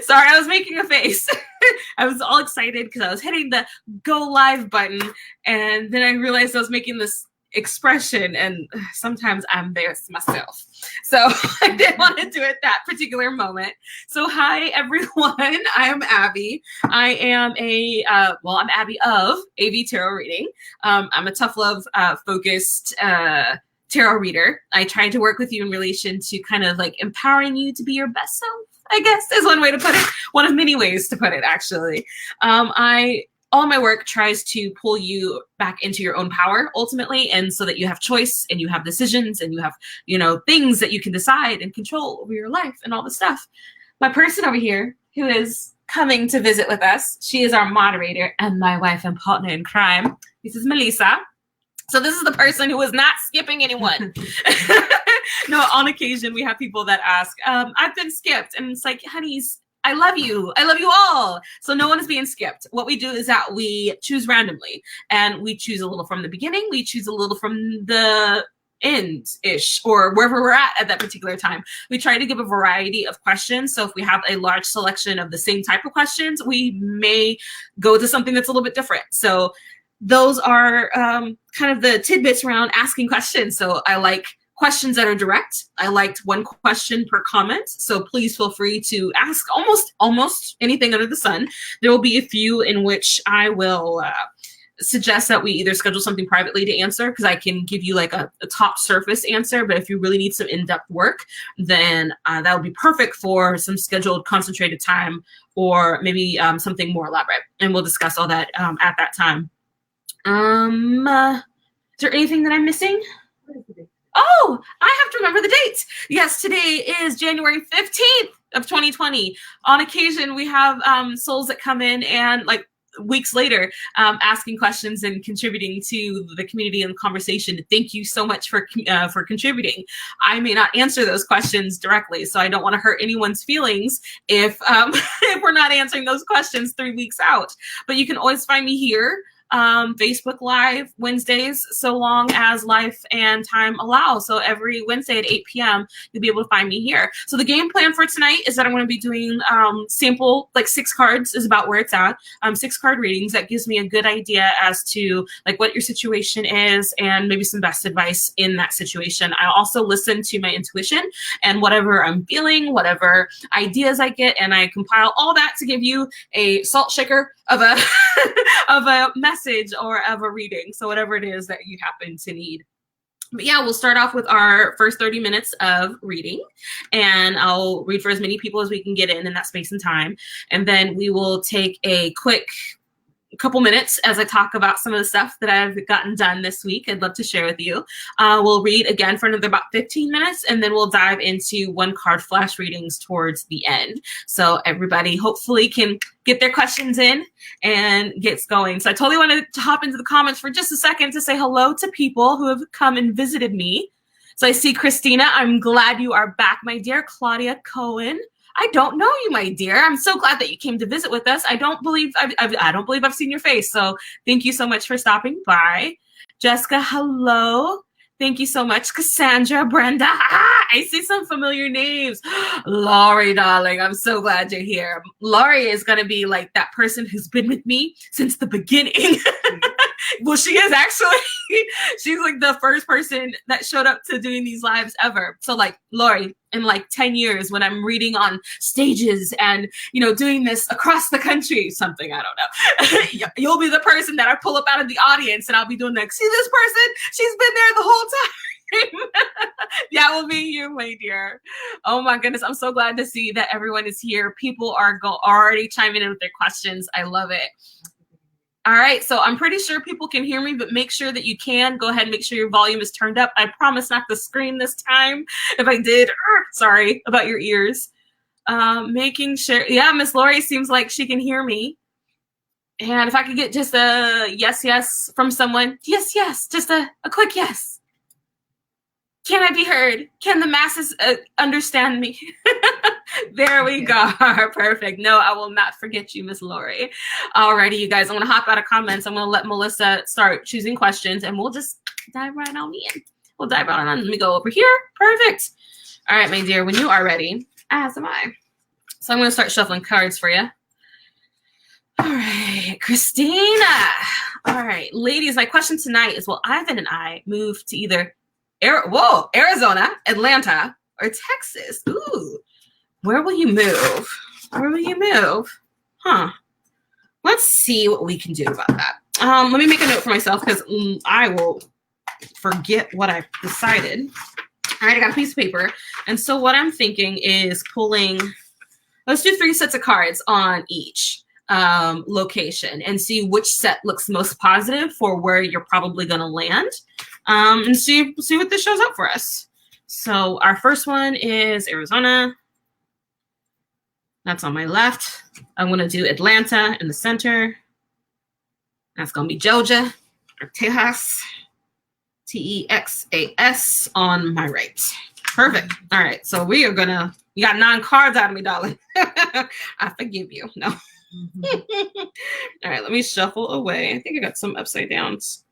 Sorry, I was making a face. I was all excited because I was hitting the go live button, and then I realized I was making this expression, and sometimes I embarrass myself. So I didn't want to do it that particular moment. So hi, everyone. I am Abby. I am I'm Abby of AV Tarot Reading. I'm a tough love focused tarot reader. I try to work with you in relation to kind of like empowering you to be your best self, I guess is one way to put it. One of many ways to put it, actually. All my work tries to pull you back into your own power ultimately, and so that you have choice and you have decisions and you have, things that you can decide and control over your life and all this stuff. My person over here who is coming to visit with us, she is our moderator and my wife and partner in crime. This is Melissa. So this is the person who is not skipping anyone. No, on occasion we have people that ask, I've been skipped. And it's like, honeys, I love you. I love you all. So no one is being skipped. What we do is that we choose randomly, and we choose a little from the beginning. We choose a little from the end-ish, or wherever we're at that particular time. We try to give a variety of questions. So if we have a large selection of the same type of questions, we may go to something that's a little bit different. So those are kind of the tidbits around asking questions. So I like questions that are direct. I liked one question per comment. So please feel free to ask almost anything under the sun. There will be a few in which I will suggest that we either schedule something privately to answer, because I can give you like a top surface answer. But if you really need some in-depth work, then that would be perfect for some scheduled concentrated time, or maybe something more elaborate. And we'll discuss all that at that time. Is there anything that I'm missing? Oh, I have to remember the dates. Yes, today is January 15th of 2020. On occasion, we have souls that come in and like weeks later asking questions and contributing to the community and the conversation. Thank you so much for contributing. I may not answer those questions directly, so I don't want to hurt anyone's feelings if if we're not answering those questions 3 weeks out. But you can always find me here. Facebook Live Wednesdays, so long as life and time allow. So every Wednesday at 8 p.m., you'll be able to find me here. So the game plan for tonight is that I'm going to be doing sample, like 6 cards is about where it's at. 6 card readings. That gives me a good idea as to like what your situation is and maybe some best advice in that situation. I also listen to my intuition and whatever I'm feeling, whatever ideas I get, and I compile all that to give you a salt shaker of a of a message or of a reading. So whatever it is that you happen to need. But yeah, we'll start off with our first 30 minutes of reading, and I'll read for as many people as we can get in that space and time. And then we will take a quick couple minutes as I talk about some of the stuff that I've gotten done this week. I'd love to share with you. We'll read again for another about 15 minutes, and then we'll dive into 1 card flash readings towards the end. So everybody hopefully can get their questions in and gets going. So I totally wanted to hop into the comments for just a second to say hello to people who have come and visited me. So I see Christina. I'm glad you are back, my dear. Claudia Cohen. I don't know you, my dear. I'm so glad that you came to visit with us. I don't believe I've seen your face. So thank you so much for stopping by. Jessica, hello. Thank you so much. Cassandra, Brenda. I see some familiar names. Laurie, darling, I'm so glad you're here. Laurie is going to be like that person who's been with me since the beginning. Well, she is actually. She's like the first person that showed up to doing these lives ever. So like Laurie, in like 10 years when I'm reading on stages and, doing this across the country, something, I don't know. You'll be the person that I pull up out of the audience, and I'll be doing like, see this person? She's been there the whole time. That will be you, my dear. Oh my goodness. I'm so glad to see that everyone is here. People are already chiming in with their questions. I love it. All right, so I'm pretty sure people can hear me, but make sure that you can. Go ahead and make sure your volume is turned up. I promise not to scream this time. If I did, sorry about your ears. Making sure, yeah, Miss Lori seems like she can hear me. And if I could get just a yes from someone. Yes, just a quick yes. Can I be heard? Can the masses understand me? There we go. Perfect. No, I will not forget you, Miss Lori. Alrighty, you guys. I'm going to hop out of comments. I'm going to let Melissa start choosing questions, and we'll just dive right on in. We'll dive right on. Let me go over here. Perfect. All right, my dear. When you are ready, As am I. So I'm going to start shuffling cards for you. All right, Christina. All right, ladies, my question tonight is, will Ivan and I move to either Arizona, Atlanta, or Texas? Ooh, where will you move? Where will you move? Huh. Let's see what we can do about that. Let me make a note for myself because I will forget what I decided. All right, I got a piece of paper. And so what I'm thinking is pulling, let's do 3 sets of cards on each location and see which set looks most positive for where you're probably going to land, and see what this shows up for us. So our first one is Arizona. That's on my left. I'm going to do Atlanta in the center. That's going to be Georgia or Texas. Texas on my right. Perfect. All right. So we are going to, you got 9 cards out of me, darling. I forgive you. No. All right. Let me shuffle away. I think I got some upside downs.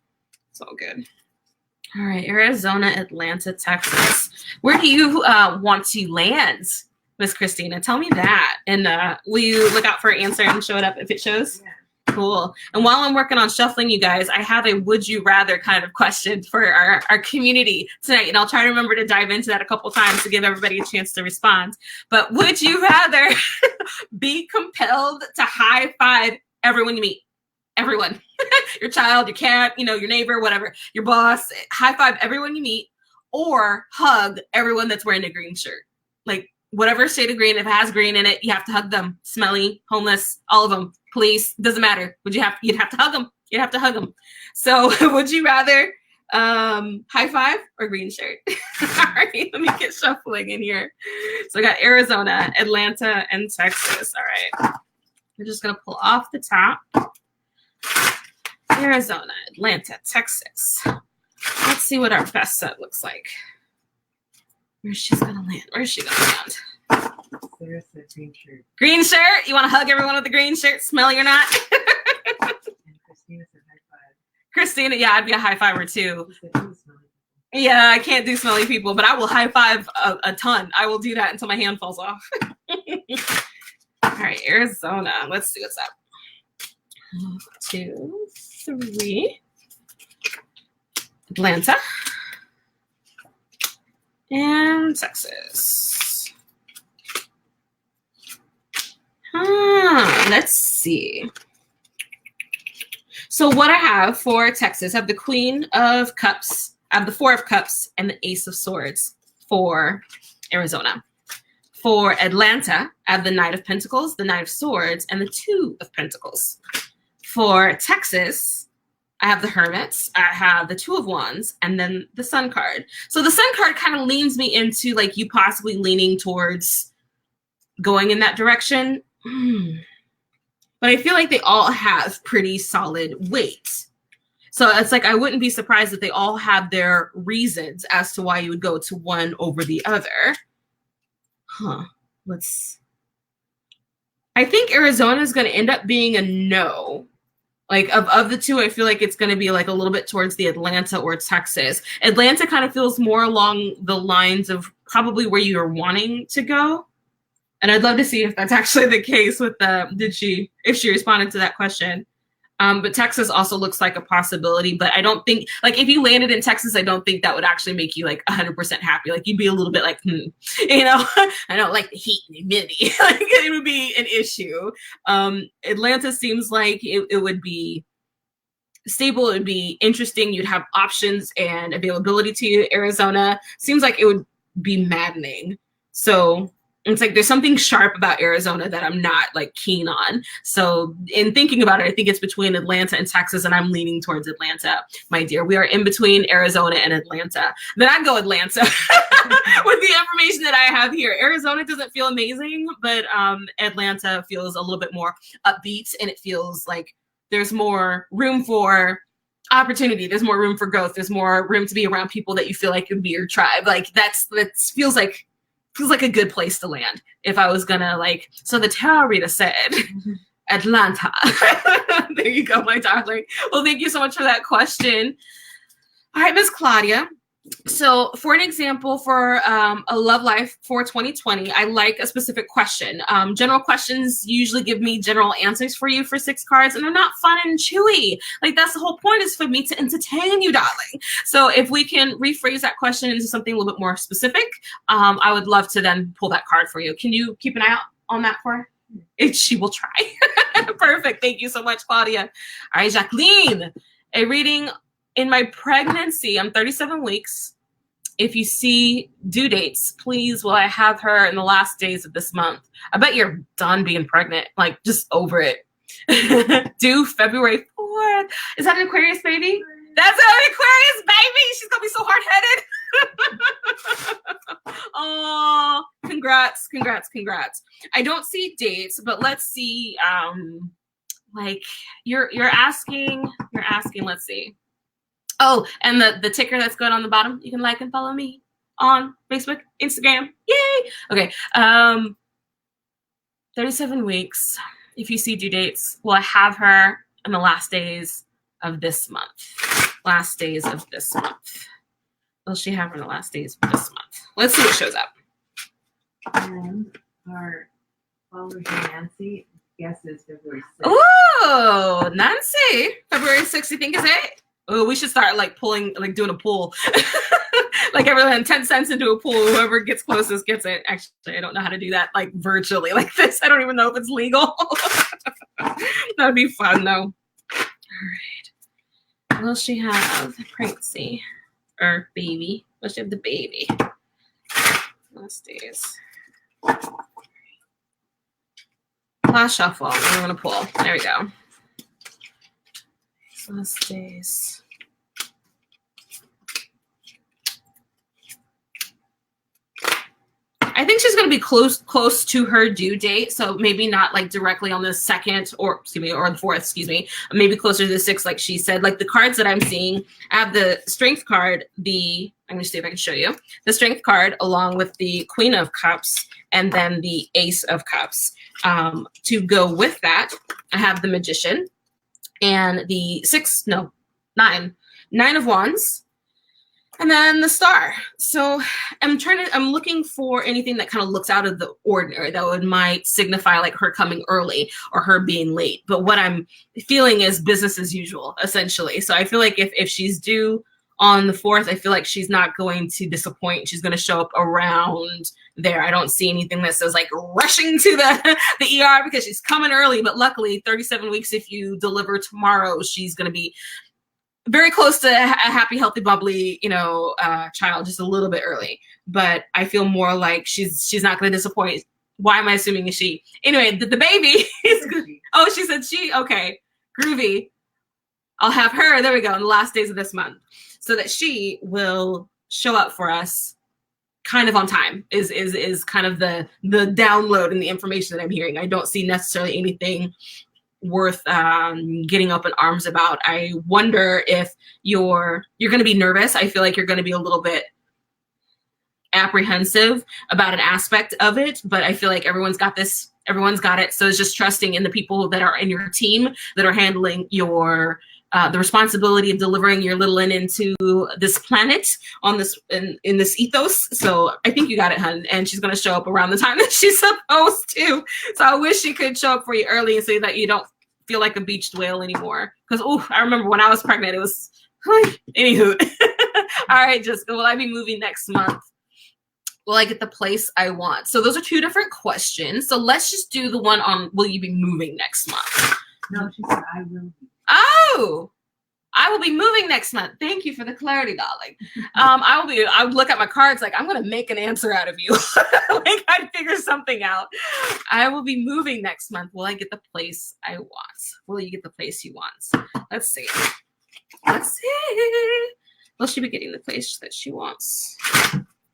It's all good. All right. Arizona, Atlanta, Texas. Where do you want to land, Miss Christina? Tell me that. And will you look out for an answer and show it up if it shows? Yeah. Cool. And while I'm working on shuffling, you guys, I have a would you rather kind of question for our community tonight. And I'll try to remember to dive into that a couple times to give everybody a chance to respond. But would you rather be compelled to high five everyone you meet? Everyone. Your child, your cat, your neighbor, whatever, your boss, high five everyone you meet, or hug everyone that's wearing a green shirt? Like whatever shade of green, if it has green in it, you have to hug them. Smelly, homeless, all of them. Police, doesn't matter. You'd have to hug them. You'd have to hug them. So would you rather high five or green shirt? All right, let me get shuffling in here. So I got Arizona, Atlanta, and Texas. All right. We're just going to pull off the top. Arizona, Atlanta, Texas. Let's see what our best set looks like. Where's she going to land? Where's she going to land? There's the green shirt. Green shirt? You want to hug everyone with the green shirt, smelly or not? And Christina said high five. Christina, yeah, I'd be a high fiver too. Yeah, I can't do smelly people, but I will high five a ton. I will do that until my hand falls off. All right, Arizona. Let's see what's up. 1, 2, 3. Atlanta. And Texas. Let's see. So what I have for Texas, I have the Queen of Cups, I have the 4 of Cups, and the Ace of Swords for Arizona. For Atlanta, I have the Knight of Pentacles, the Knight of Swords, and the 2 of Pentacles. For Texas, I have the Hermits, I have the 2 of Wands, and then the Sun card. So the Sun card kind of leans me into like you possibly leaning towards going in that direction. But I feel like they all have pretty solid weight. So it's like I wouldn't be surprised if they all have their reasons as to why you would go to one over the other. I think Arizona is going to end up being a no. Like of the 2, I feel like it's going to be like a little bit towards the Atlanta or Texas. Atlanta kind of feels more along the lines of probably where you're wanting to go. And I'd love to see if that's actually the case with if she responded to that question. But Texas also looks like a possibility, but I don't think, like if you landed in Texas, I don't think that would actually make you like 100% happy. Like you'd be a little bit like, I don't like the heat and humidity. Like it would be an issue. Atlanta seems like it would be stable. It would be interesting. You'd have options and availability to you. Arizona seems like it would be maddening. So it's like there's something sharp about Arizona that I'm not like keen on. So in thinking about it, I think it's between Atlanta and Texas, and I'm leaning towards Atlanta, my dear. We are in between Arizona and Atlanta. Then I'd go Atlanta with the information that I have here. Arizona doesn't feel amazing, but Atlanta feels a little bit more upbeat, and it feels like there's more room for opportunity. There's more room for growth. There's more room to be around people that you feel like would be your tribe. Like that feels like a good place to land if I was gonna like. So the tarot reader said Atlanta. There you go, my darling. Well, thank you so much for that question. All right, Miss Claudia, So for an example, for a love life for 2020, I like a specific question. General questions usually give me general answers for you for 6 cards, and they're not fun and chewy. Like, that's the whole point, is for me to entertain you, darling. So if we can rephrase that question into something a little bit more specific, I would love to then pull that card for you. Can you keep an eye out on that for her? She will try. Perfect. Thank you so much, Claudia. All right, Jacqueline, a reading in my pregnancy. I'm 37 weeks. If you see due dates, please, will I have her in the last days of this month? I bet you're done being pregnant, like just over it. Due February 4th. Is that an Aquarius baby? That's an Aquarius baby. She's gonna be so hard-headed. Oh, congrats, congrats, congrats. I don't see dates, but let's see. Like you're asking, let's see. Oh, and the ticker that's good on the bottom, you can like and follow me on Facebook, Instagram. Yay! Okay. 37 weeks. If you see due dates, will I have her in the last days of this month? Last days of this month. Will she have her in the last days of this month? Let's see what shows up. And our follower here, Nancy, guesses February 6th. Ooh, Nancy. February 6th, you think is it? Oh, we should start like pulling, like doing a pool. Like everyone 10 cents into a pool. Whoever gets closest gets it. Actually, I don't know how to do that like virtually like this. I don't even know if it's legal. That'd be fun though. All right. Will she have pregnancy or baby? Will she have the baby? Last days. Last shuffle. I'm gonna pull. There we go. Last days. I think she's going to be close to her due date, so maybe not like directly on the 2nd or the 4th, maybe closer to the 6th, like she said. Like the cards that I'm seeing, I have the Strength card, I'm going to see if I can show you the Strength card along with the Queen of Cups and then the Ace of Cups. To go with that, I have the Magician and the 9 of Wands. And then the Star. So I'm looking for anything that kind of looks out of the ordinary that might signify like her coming early or her being late. But what I'm feeling is business as usual, essentially. So I feel like if she's due on the 4th, I feel like she's not going to disappoint. She's going to show up around there. I don't see anything that says like rushing to the ER because she's coming early. But luckily, 37 weeks, if you deliver tomorrow, she's going to be very close to a happy, healthy, bubbly, child, just a little bit early. But I feel more like she's not going to disappoint. Why am I assuming is she? Anyway, the baby is good. Oh, she said she. Okay, groovy. I'll have her. There we go. In the last days of this month, so that she will show up for us, kind of on time. Is kind of the download and the information that I'm hearing. I don't see necessarily anything worth getting up in arms about. I wonder if you're going to be nervous. I feel like you're going to be a little bit apprehensive about an aspect of it, but I feel like everyone's got this. Everyone's got it. So it's just trusting in the people that are in your team that are handling your the responsibility of delivering your little one into this planet on this in this ethos. So I think you got it, hun. And she's going to show up around the time that she's supposed to. So I wish she could show up for you early and say that you don't feel like a beached whale anymore. Because I remember when I was pregnant, it was anywho. All right, Jessica, will I be moving next month? Will I get the place I want? So those are 2 different questions. So let's just do the one on will you be moving next month? No, she said I will be. Oh, I will be moving next month. Thank you for the clarity, darling. I would look at my cards like, I'm going to make an answer out of you. Like I'd figure something out. I will be moving next month. Will I get the place I want? Will you get the place you want? Let's see. Will she be getting the place that she wants?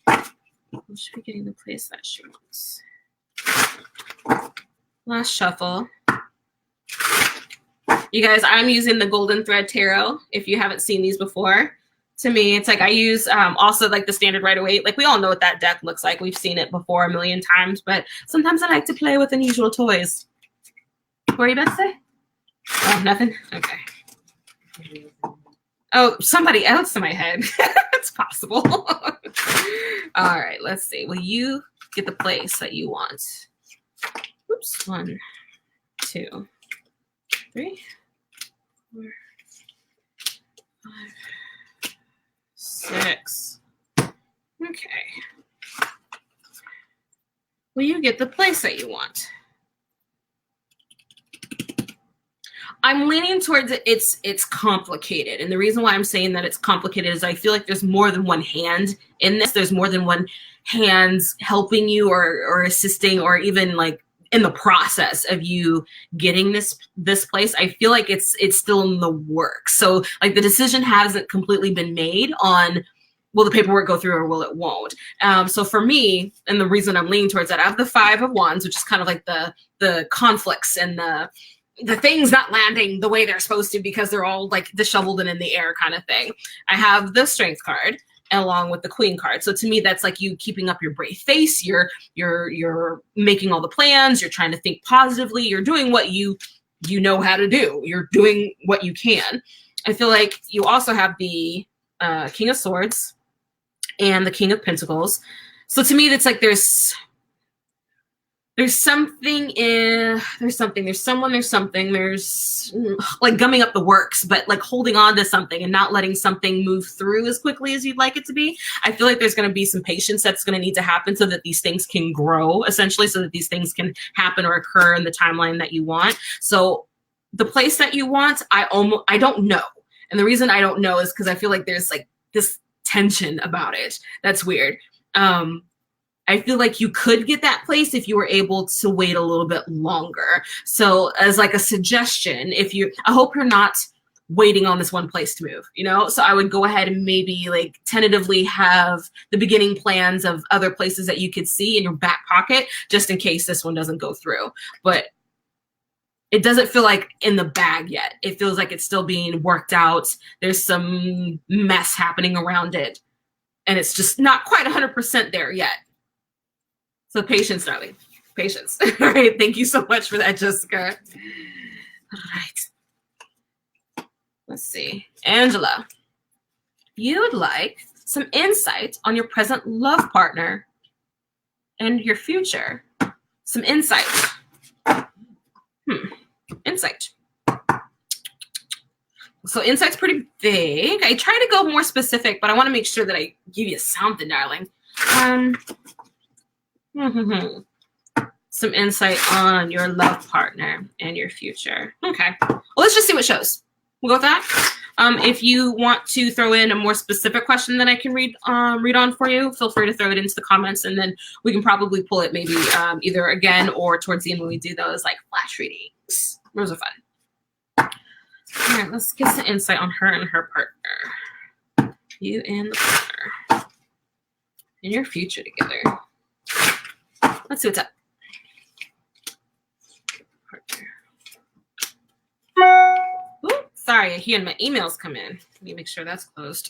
Will she be getting the place that she wants? Last shuffle. You guys, I'm using the Golden Thread Tarot. If you haven't seen these before, to me, it's like I use also like the standard Rider-Waite. Like we all know what that deck looks like. We've seen it before a million times, but sometimes I like to play with unusual toys. What are you about to say? Oh, nothing? Okay. Oh, somebody else in my head. It's possible. All right, let's see. Will you get the place that you want? Oops. 1, 2, 3, 4, 5, 6. Okay. Will you get the place that you want? I'm leaning towards it. It's complicated. And the reason why I'm saying that it's complicated is I feel like there's more than one hand in this. There's more than one hands helping you or assisting or even like in the process of you getting this place. I feel like it's still in the works. So like the decision hasn't completely been made on will the paperwork go through or will it won't. So for me, and the reason I'm leaning towards that, I have the 5 of Wands, which is kind of like the conflicts and the things not landing the way they're supposed to because they're all like disheveled and in the air kind of thing. I have the Strength card along with the Queen card. So to me, that's like you keeping up your brave face. You're making all the plans. You're trying to think positively. You're doing what you know how to do. You're doing what you can. I feel like you also have the King of Swords and the King of Pentacles. So to me, that's like there's something there's like gumming up the works, but like holding on to something and not letting something move through as quickly as you'd like it to be. I feel like there's going to be some patience that's going to need to happen so that these things can grow, essentially, so that these things can happen or occur in the timeline that you want. So the place that you want, I don't know. And the reason I don't know is because I feel like there's like this tension about it. That's weird. I feel like you could get that place if you were able to wait a little bit longer. So as like a suggestion, I hope you're not waiting on this one place to move, you know? So I would go ahead and maybe like tentatively have the beginning plans of other places that you could see in your back pocket, just in case this one doesn't go through. But it doesn't feel like in the bag yet. It feels like it's still being worked out. There's some mess happening around it. And it's just not quite 100% there yet. So patience, darling. Patience. All right. Thank you so much for that, Jessica. All right. Let's see. Angela, you would like some insight on your present love partner and your future. Some insight. Insight. So insight's pretty vague. I try to go more specific, but I want to make sure that I give you something, darling. Some insight on your love partner and your future. Okay. Well, let's just see what shows. We'll go with that. If you want to throw in a more specific question that I can read on for you, feel free to throw it into the comments, and then we can probably pull it maybe either again or towards the end when we do those like flash readings. Those are fun. All right, let's get some insight on her and her partner. You and the partner. And your future together. Let's see what's up. Ooh, sorry, here my emails come in. Let me make sure that's closed.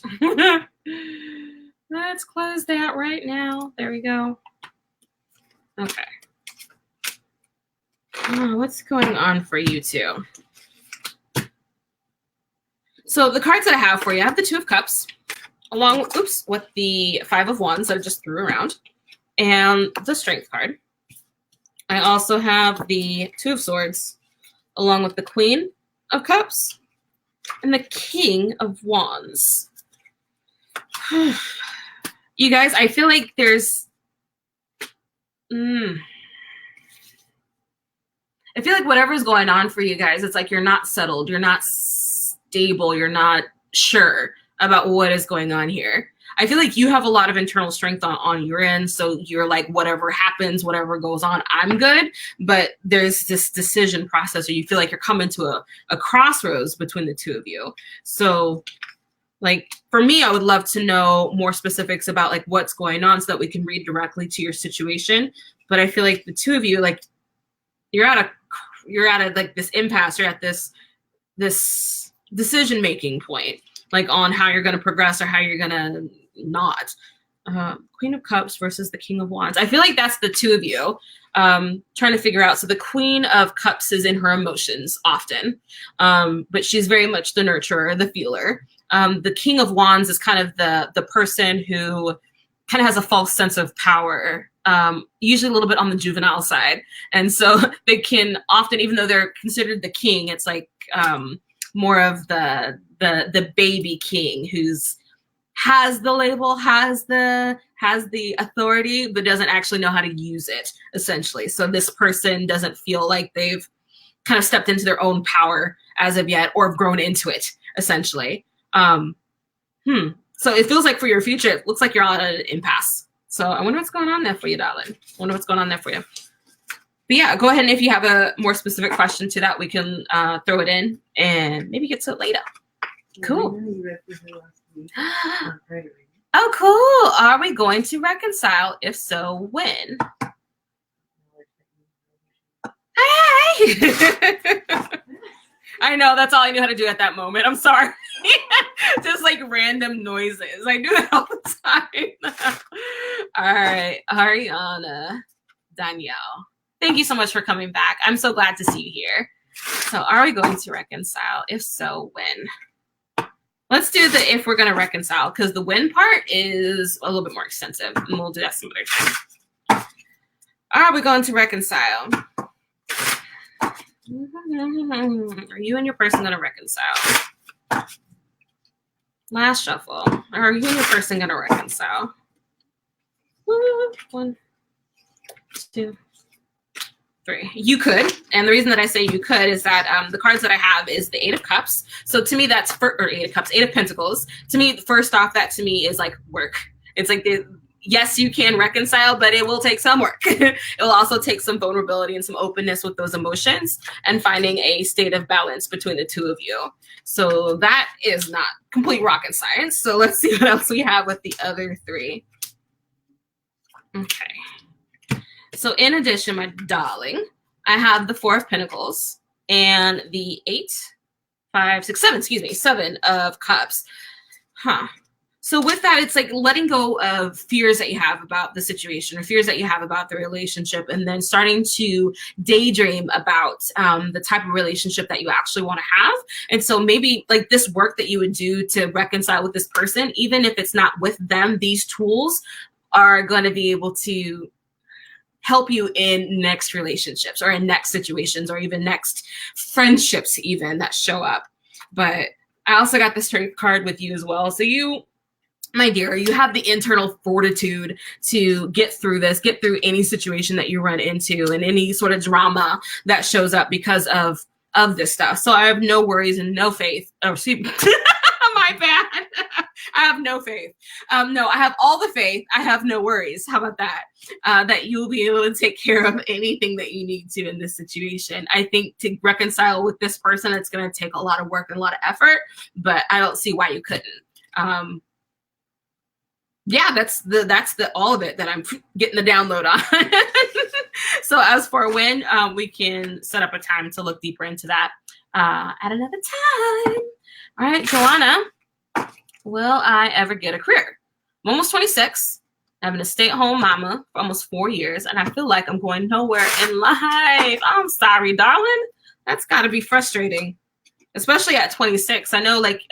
Let's close that right now. There we go. Okay. Oh, what's going on for you two? So the cards that I have for you, I have the Two of Cups, along with the 5 of Wands that I just threw around, and the Strength card. I also have the 2 of Swords, along with the Queen of Cups and the King of Wands. You guys, I feel like there's... I feel like whatever's going on for you guys, it's like you're not settled, you're not stable, you're not sure about what is going on here. I feel like you have a lot of internal strength on your end, so you're like, whatever happens, whatever goes on, I'm good. But there's this decision process where you feel like you're coming to a crossroads between the two of you. So like for me, I would love to know more specifics about like what's going on so that we can read directly to your situation. But I feel like the two of you, like you're at a like this impasse, you're at this decision-making point, like on how you're going to progress or how you're going to not. Queen of Cups versus the King of Wands. I feel like that's the two of you. trying to figure out. So the Queen of Cups is in her emotions often, but she's very much the nurturer, the feeler. The King of Wands is kind of the person who kind of has a false sense of power, usually a little bit on the juvenile side. And so they can often, even though they're considered the king, it's like more of the baby king who's has the label, has the authority, but doesn't actually know how to use it, essentially. So this person doesn't feel like they've kind of stepped into their own power as of yet, or have grown into it, essentially. So it feels like for your future, it looks like you're on an impasse. So I wonder what's going on there for you, darling. I wonder what's going on there for you. But yeah, go ahead, and if you have a more specific question to that, we can throw it in and maybe get to it later. Cool. Oh, cool. Are we going to reconcile? If so, when? Hey! I know, that's all I knew how to do at that moment. I'm sorry. Just like random noises. I do that all the time. All right, Ariana, Danielle. Thank you so much for coming back. I'm so glad to see you here. So are we going to reconcile? If so, when? Let's do the if we're going to reconcile, because the when part is a little bit more extensive, and we'll do that some other time. Are we going to reconcile? Are you and your person going to reconcile? Last shuffle. Are you and your person going to reconcile? 1, 2, 3. You could. And the reason that I say you could is that the cards that I have is the 8 of Cups. So to me, that's or 8 of Cups, 8 of Pentacles. To me, first off, that to me is like work. It's like yes, you can reconcile, but it will take some work. It will also take some vulnerability and some openness with those emotions and finding a state of balance between the two of you. So that is not complete rocket science. So let's see what else we have with the other 3. Okay. So in addition, my darling, I have the 4 of Pentacles and the 7 of Cups. So with that, it's like letting go of fears that you have about the situation or fears that you have about the relationship, and then starting to daydream about the type of relationship that you actually want to have. And so maybe like this work that you would do to reconcile with this person, even if it's not with them, these tools are going to be able to help you in next relationships or in next situations or even next friendships even that show up. But I also got the Strength card with you as well. So you, my dear, you have the internal fortitude to get through this, get through any situation that you run into and any sort of drama that shows up because of this stuff. So I have no worries and no faith. Oh, see, my bad. I have no faith. No, I have all the faith. I have no worries. How about that? That you'll be able to take care of anything that you need to in this situation. I think to reconcile with this person, it's going to take a lot of work and a lot of effort, but I don't see why you couldn't. Yeah, that's the all of it that I'm getting the download on. So as for when, we can set up a time to look deeper into that at another time. All right, Joanna, will I ever get a career? I'm almost 26. I've been a stay-at-home mama for almost 4 years, and I feel like I'm going nowhere in life. I'm sorry, darling. That's got to be frustrating, especially at 26. I know, like,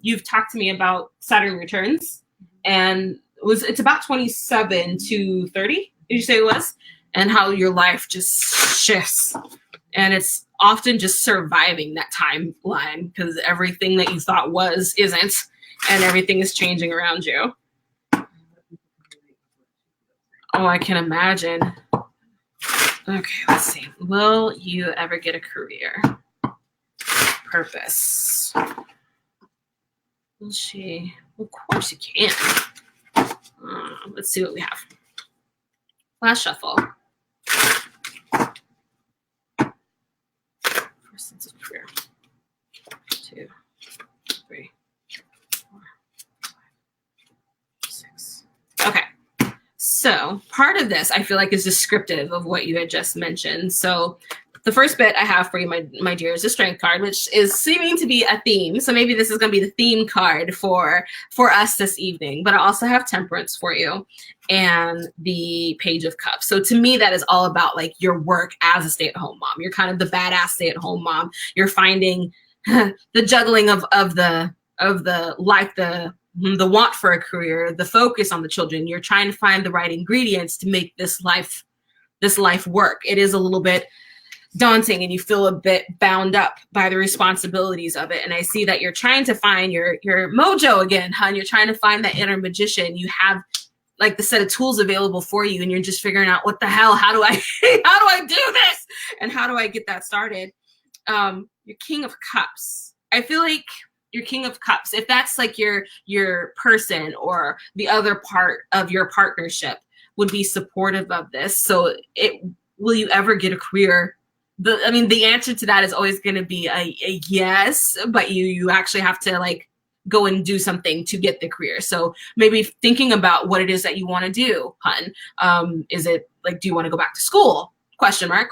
you've talked to me about Saturn returns, and it's about 27 to 30, did you say it was? And how your life just shifts. And it's often just surviving that timeline because everything that you thought was isn't, and everything is changing around you. Oh, I can imagine. Okay, let's see. Will you ever get a career? Purpose. Will she? Of course you can. Let's see what we have. Last shuffle. First sense of career. 2, 3, 4, 5, 6. Okay. So part of this I feel like is descriptive of what you had just mentioned. So the first bit I have for you, my dear, is a strength card, which is seeming to be a theme. So maybe this is going to be the theme card for us this evening. But I also have temperance for you and the page of cups. So to me, that is all about like your work as a stay-at-home mom. You're kind of the badass stay-at-home mom. You're finding the juggling of the like the want for a career, the focus on the children. You're trying to find the right ingredients to make this life work. It is a little bit daunting and you feel a bit bound up by the responsibilities of it. And I see that you're trying to find your mojo again, hun. You're trying to find that inner magician. You have like the set of tools available for you and you're just figuring out what the hell, how do I do this? And how do I get that started? Your King of Cups. I feel like your King of Cups, if that's like your person or the other part of your partnership, would be supportive of this. So will you ever get a career? The answer to that is always going to be a yes, but you actually have to like go and do something to get the career. So maybe thinking about what it is that you want to do, hun. Is it like, do you want to go back to school? ?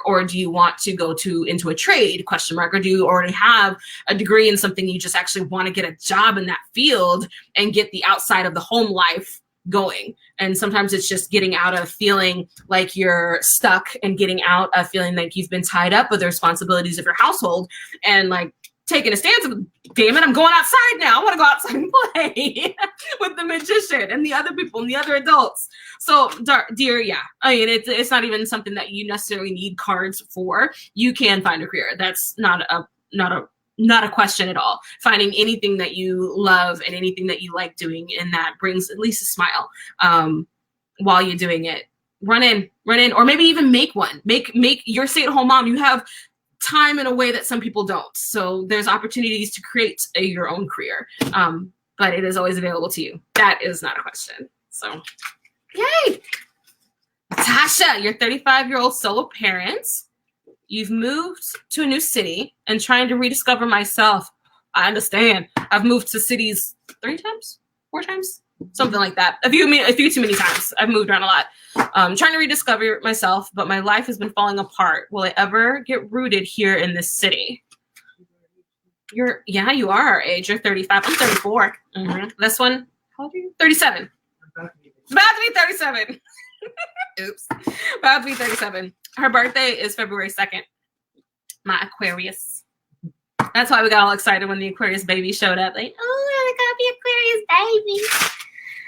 Or do you want to go into a trade ? Or do you already have a degree in something you just actually want to get a job in that field and get the outside of the home life going? And sometimes it's just getting out of feeling like you're stuck and getting out of feeling like you've been tied up with the responsibilities of your household and like taking a stance of, damn it, I'm going outside now. I want to go outside and play with the magician and the other people and the other adults. So, dear, yeah, I mean, it's not even something that you necessarily need cards for. You can find a career. That's not a question at all. Finding anything that you love and anything that you like doing and that brings at least a smile while you're doing it. Run in, or maybe even make one. Make your stay-at-home mom. You have time in a way that some people don't. So there's opportunities to create your own career, but it is always available to you. That is not a question. So, yay! Tasha, you're 35-year-old solo parent. You've moved to a new city and trying to rediscover myself. I understand. I've moved to cities 3 times, 4 times, something like that. A few too many times. I've moved around a lot. Trying to rediscover myself, but my life has been falling apart. Will I ever get rooted here in this city? You are our age. You're 35. I'm 34. Mm-hmm. This one, how old are you? 37. About to be 37. Oops. About to be 37. Her birthday is February 2nd. My Aquarius. That's why we got all excited when the Aquarius baby showed up. Like, oh, I gotta be Aquarius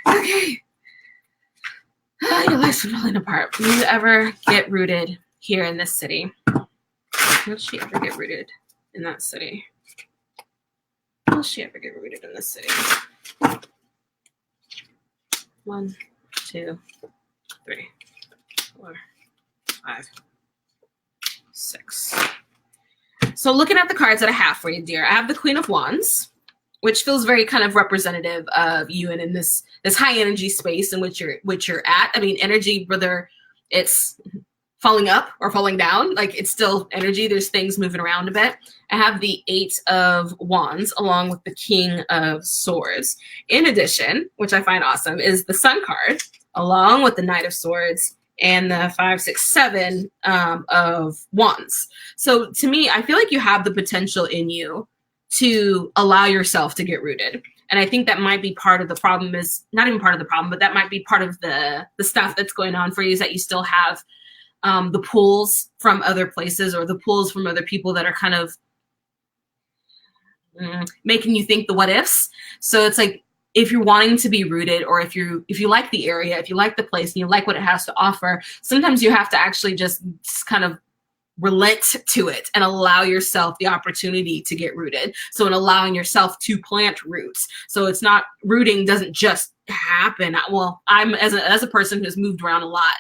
baby. Okay. Your life's falling apart. Will you ever get rooted here in this city? Will she ever get rooted in that city? Will she ever get rooted in this city? 1, 2, 3, 4, 5, 6. So looking at the cards that I have for you, dear, I have the Queen of Wands, which feels very kind of representative of you and in this high energy space in which you're at. I mean, energy, whether it's falling up or falling down, like it's still energy. There's things moving around a bit. I have the 8 of Wands along with the King of Swords. In addition, which I find awesome, is the Sun card along with the Knight of Swords and the 5, 6, 7 of Wands. So to me, I feel like you have the potential in you to allow yourself to get rooted. And I think that might be part of the problem, is not even part of the problem, but that might be part of the stuff that's going on for you, is that you still have the pulls from other places or the pulls from other people that are kind of making you think the what ifs. So it's like, if you're wanting to be rooted, or if you like the area, if you like the place and you like what it has to offer, sometimes you have to actually just kind of relent to it and allow yourself the opportunity to get rooted. So in allowing yourself to plant roots. So it's not, rooting doesn't just happen. Well, I'm as a person who's moved around a lot,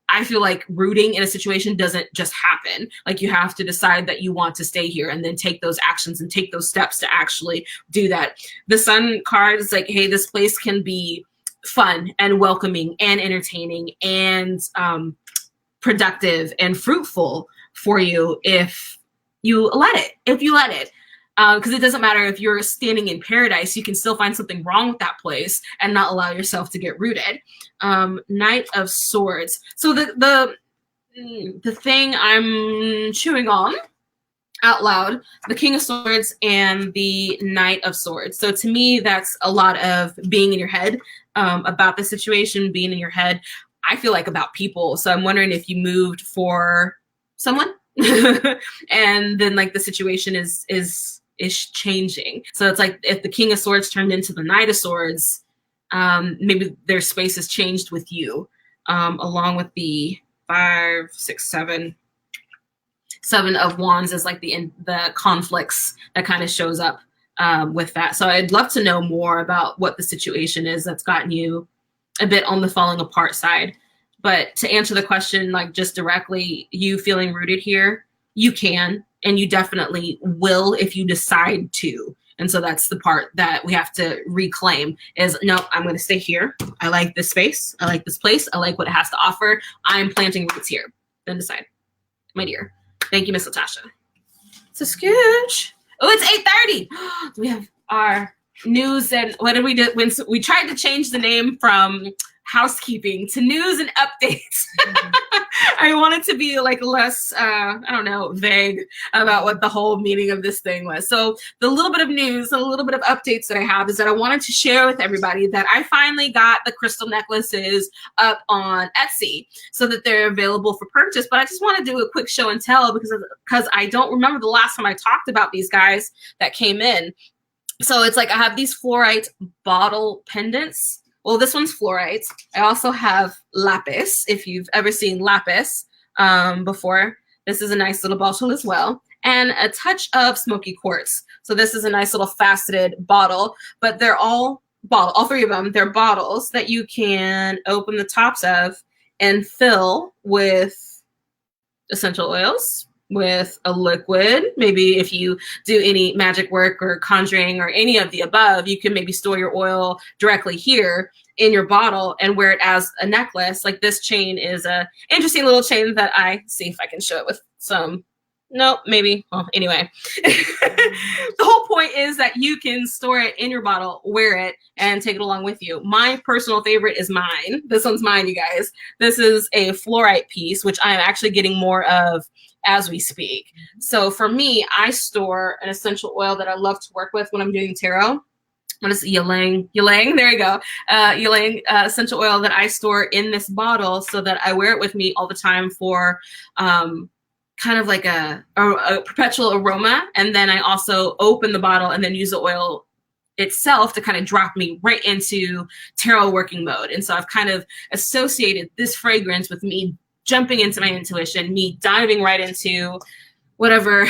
I feel like rooting in a situation doesn't just happen. Like you have to decide that you want to stay here and then take those actions and take those steps to actually do that. The Sun card is like, hey, this place can be fun and welcoming and entertaining and productive and fruitful for you if you let it. Because it doesn't matter if you're standing in paradise, you can still find something wrong with that place and not allow yourself to get rooted. Knight of Swords. So the the thing I'm chewing on out loud, the King of Swords and the Knight of Swords. So to me, that's a lot of being in your head, about the situation, being in your head. I feel like about people. So I'm wondering if you moved for someone and then like the situation is changing. So it's like if the King of Swords turned into the Knight of Swords, maybe their space has changed with you, along with the 5, 6, 7. 7 of Wands is like the conflicts that kind of shows up with that. So I'd love to know more about what the situation is that's gotten you a bit on the falling apart side. But to answer the question, like just directly, you feeling rooted here, you can, and you definitely will if you decide to. And so that's the part that we have to reclaim is, no, I'm going to stay here. I like this space. I like this place. I like what it has to offer. I'm planting roots here. Then decide, my dear. Thank you, Miss Latasha. So Scooch. Oh, it's 8:30. We have our news, and what did we do? When we tried to change the name from housekeeping to news and updates. I wanted to be like less, I don't know, vague about what the whole meaning of this thing was. So the little bit of news and a little bit of updates that I have is that I wanted to share with everybody that I finally got the crystal necklaces up on Etsy so that they're available for purchase. But I just want to do a quick show and tell because I don't remember the last time I talked about these guys that came in. So it's like I have these fluorite bottle pendants. Well, this one's fluorite. I also have lapis, if you've ever seen lapis before. This is a nice little bottle as well. And a touch of smoky quartz. So this is a nice little faceted bottle, but they're all 3 of them, they're bottles that you can open the tops of and fill with essential oils, with a liquid. Maybe if you do any magic work or conjuring or any of the above, you can maybe store your oil directly here in your bottle and wear it as a necklace. Like this chain is a interesting little chain that I see if I can show it with some. Nope, maybe. Well, anyway, the whole point is that you can store it in your bottle, wear it, and take it along with you. My personal favorite is mine. This one's mine, you guys. This is a fluorite piece, which I'm actually getting more of as we speak. So for me, I store an essential oil that I love to work with when I'm doing tarot. What is it? Ylang? There you go. Ylang essential oil that I store in this bottle so that I wear it with me all the time for kind of like a perpetual aroma. And then I also open the bottle and then use the oil itself to kind of drop me right into tarot working mode. And so I've kind of associated this fragrance with me jumping into my intuition, me diving right into whatever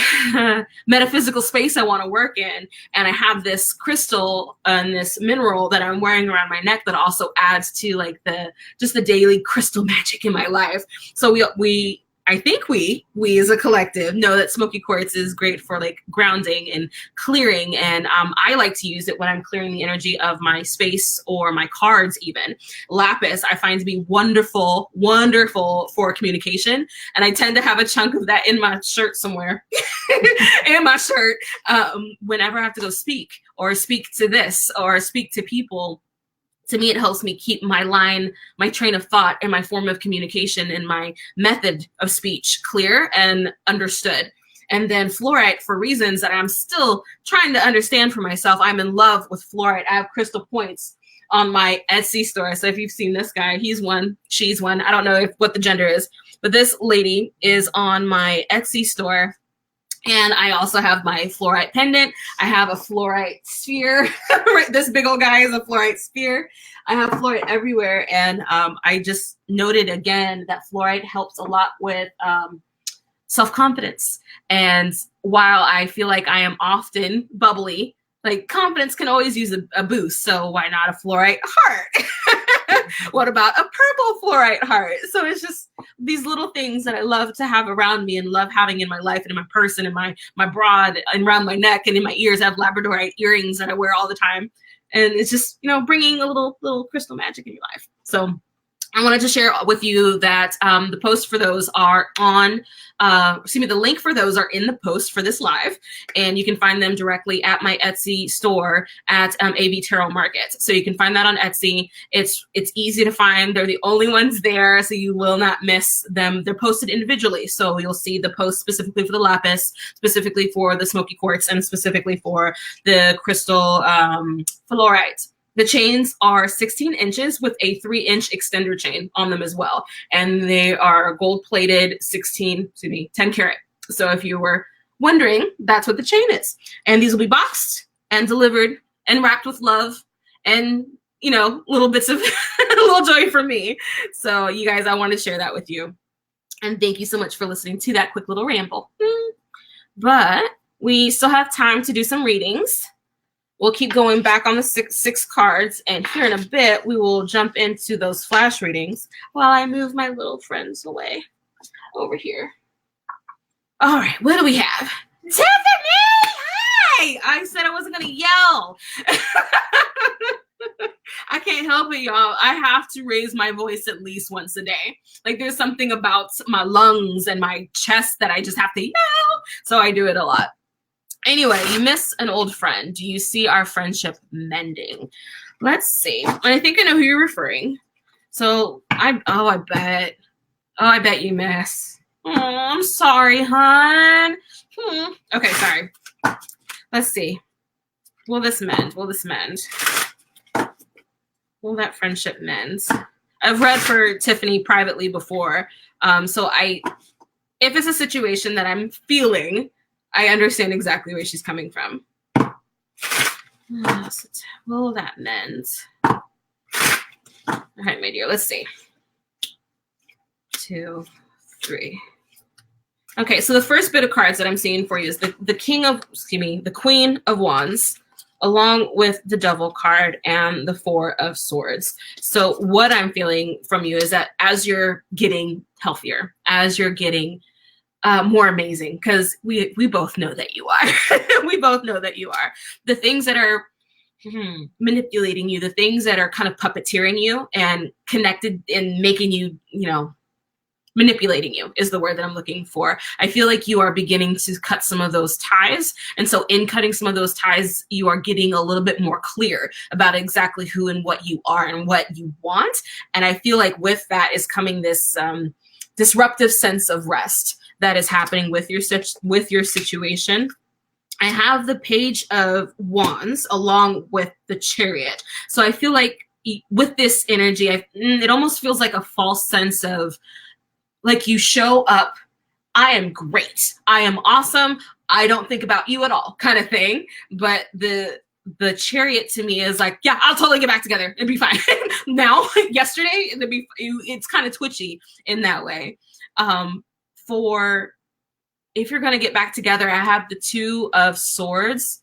metaphysical space I want to work in. And I have this crystal and this mineral that I'm wearing around my neck that also adds to like just the daily crystal magic in my life. So I think we as a collective know that smoky quartz is great for like grounding and clearing. And I like to use it when I'm clearing the energy of my space or my cards even. Lapis I find to be wonderful, wonderful for communication. And I tend to have a chunk of that in my shirt somewhere, in my shirt, whenever I have to go speak or speak to this or speak to people. To me, it helps me keep my line, my train of thought, and my form of communication and my method of speech clear and understood. And then fluorite, for reasons that I'm still trying to understand for myself, I'm in love with fluorite. I have crystal points on my Etsy store. So if you've seen this guy, he's one, she's one. I don't know what the gender is, but this lady is on my Etsy store. And I also have my fluorite pendant. I have a fluorite sphere. This big old guy is a fluorite sphere. I have fluorite everywhere. And I just noted again that fluorite helps a lot with self-confidence. And while I feel like I am often bubbly, like confidence can always use a boost. So why not a fluorite heart? What about a purple fluorite heart? So it's just these little things that I love to have around me and love having in my life and in my purse and in my bra and around my neck and in my ears. I have Labradorite earrings that I wear all the time. And it's just, bringing a little crystal magic in your life. So I wanted to share with you that the posts for those are on, the link for those are in the post for this live, and you can find them directly at my Etsy store at AV Tarot Market. So you can find that on Etsy. It's easy to find. They're the only ones there, so you will not miss them. They're posted individually, so you'll see the post specifically for the lapis, specifically for the smoky quartz, and specifically for the crystal fluorite. The chains are 16 inches with a 3-inch extender chain on them as well. And they are gold plated 10 karat. So if you were wondering, that's what the chain is. And these will be boxed and delivered and wrapped with love and, you know, little bits of a little joy for me. So you guys, I want to share that with you. And thank you so much for listening to that quick little ramble. But we still have time to do some readings. We'll keep going back on the six cards, and here in a bit, we will jump into those flash readings while I move my little friends away over here. All right, what do we have? Tiffany! Hi! I said I wasn't going to yell. I can't help it, y'all. I have to raise my voice at least once a day. Like, there's something about my lungs and my chest that I just have to yell, so I do it a lot. Anyway, you miss an old friend. Do you see our friendship mending? Let's see. I think I know who you're referring. So I bet you miss. Oh, I'm sorry, hon. Okay, sorry. Let's see. Will this mend? Will this mend? Will that friendship mend? I've read for Tiffany privately before. So if it's a situation that I'm feeling, I understand exactly where she's coming from. Will that mend? All right, my dear, let's see. 2, 3. Okay, so the first bit of cards that I'm seeing for you is the Queen of Wands, along with the Devil card and the 4 of Swords. So what I'm feeling from you is that as you're getting healthier, as you're getting more amazing, because we both know that you are. We both know that you are. The things that are manipulating you, the things that are kind of puppeteering you and connected and making you, manipulating you is the word that I'm looking for. I feel like you are beginning to cut some of those ties. And so in cutting some of those ties, you are getting a little bit more clear about exactly who and what you are and what you want. And I feel like with that is coming this disruptive sense of rest that is happening with your situation. I have the Page of Wands along with the Chariot. So I feel like with this energy, it almost feels like a false sense of like you show up, I am great, I am awesome, I don't think about you at all kind of thing. But the Chariot to me is like, yeah, I'll totally get back together. It'd be fine. Now, yesterday, it's kind of twitchy in that way. For if you're going to get back together, I have the 2 of Swords.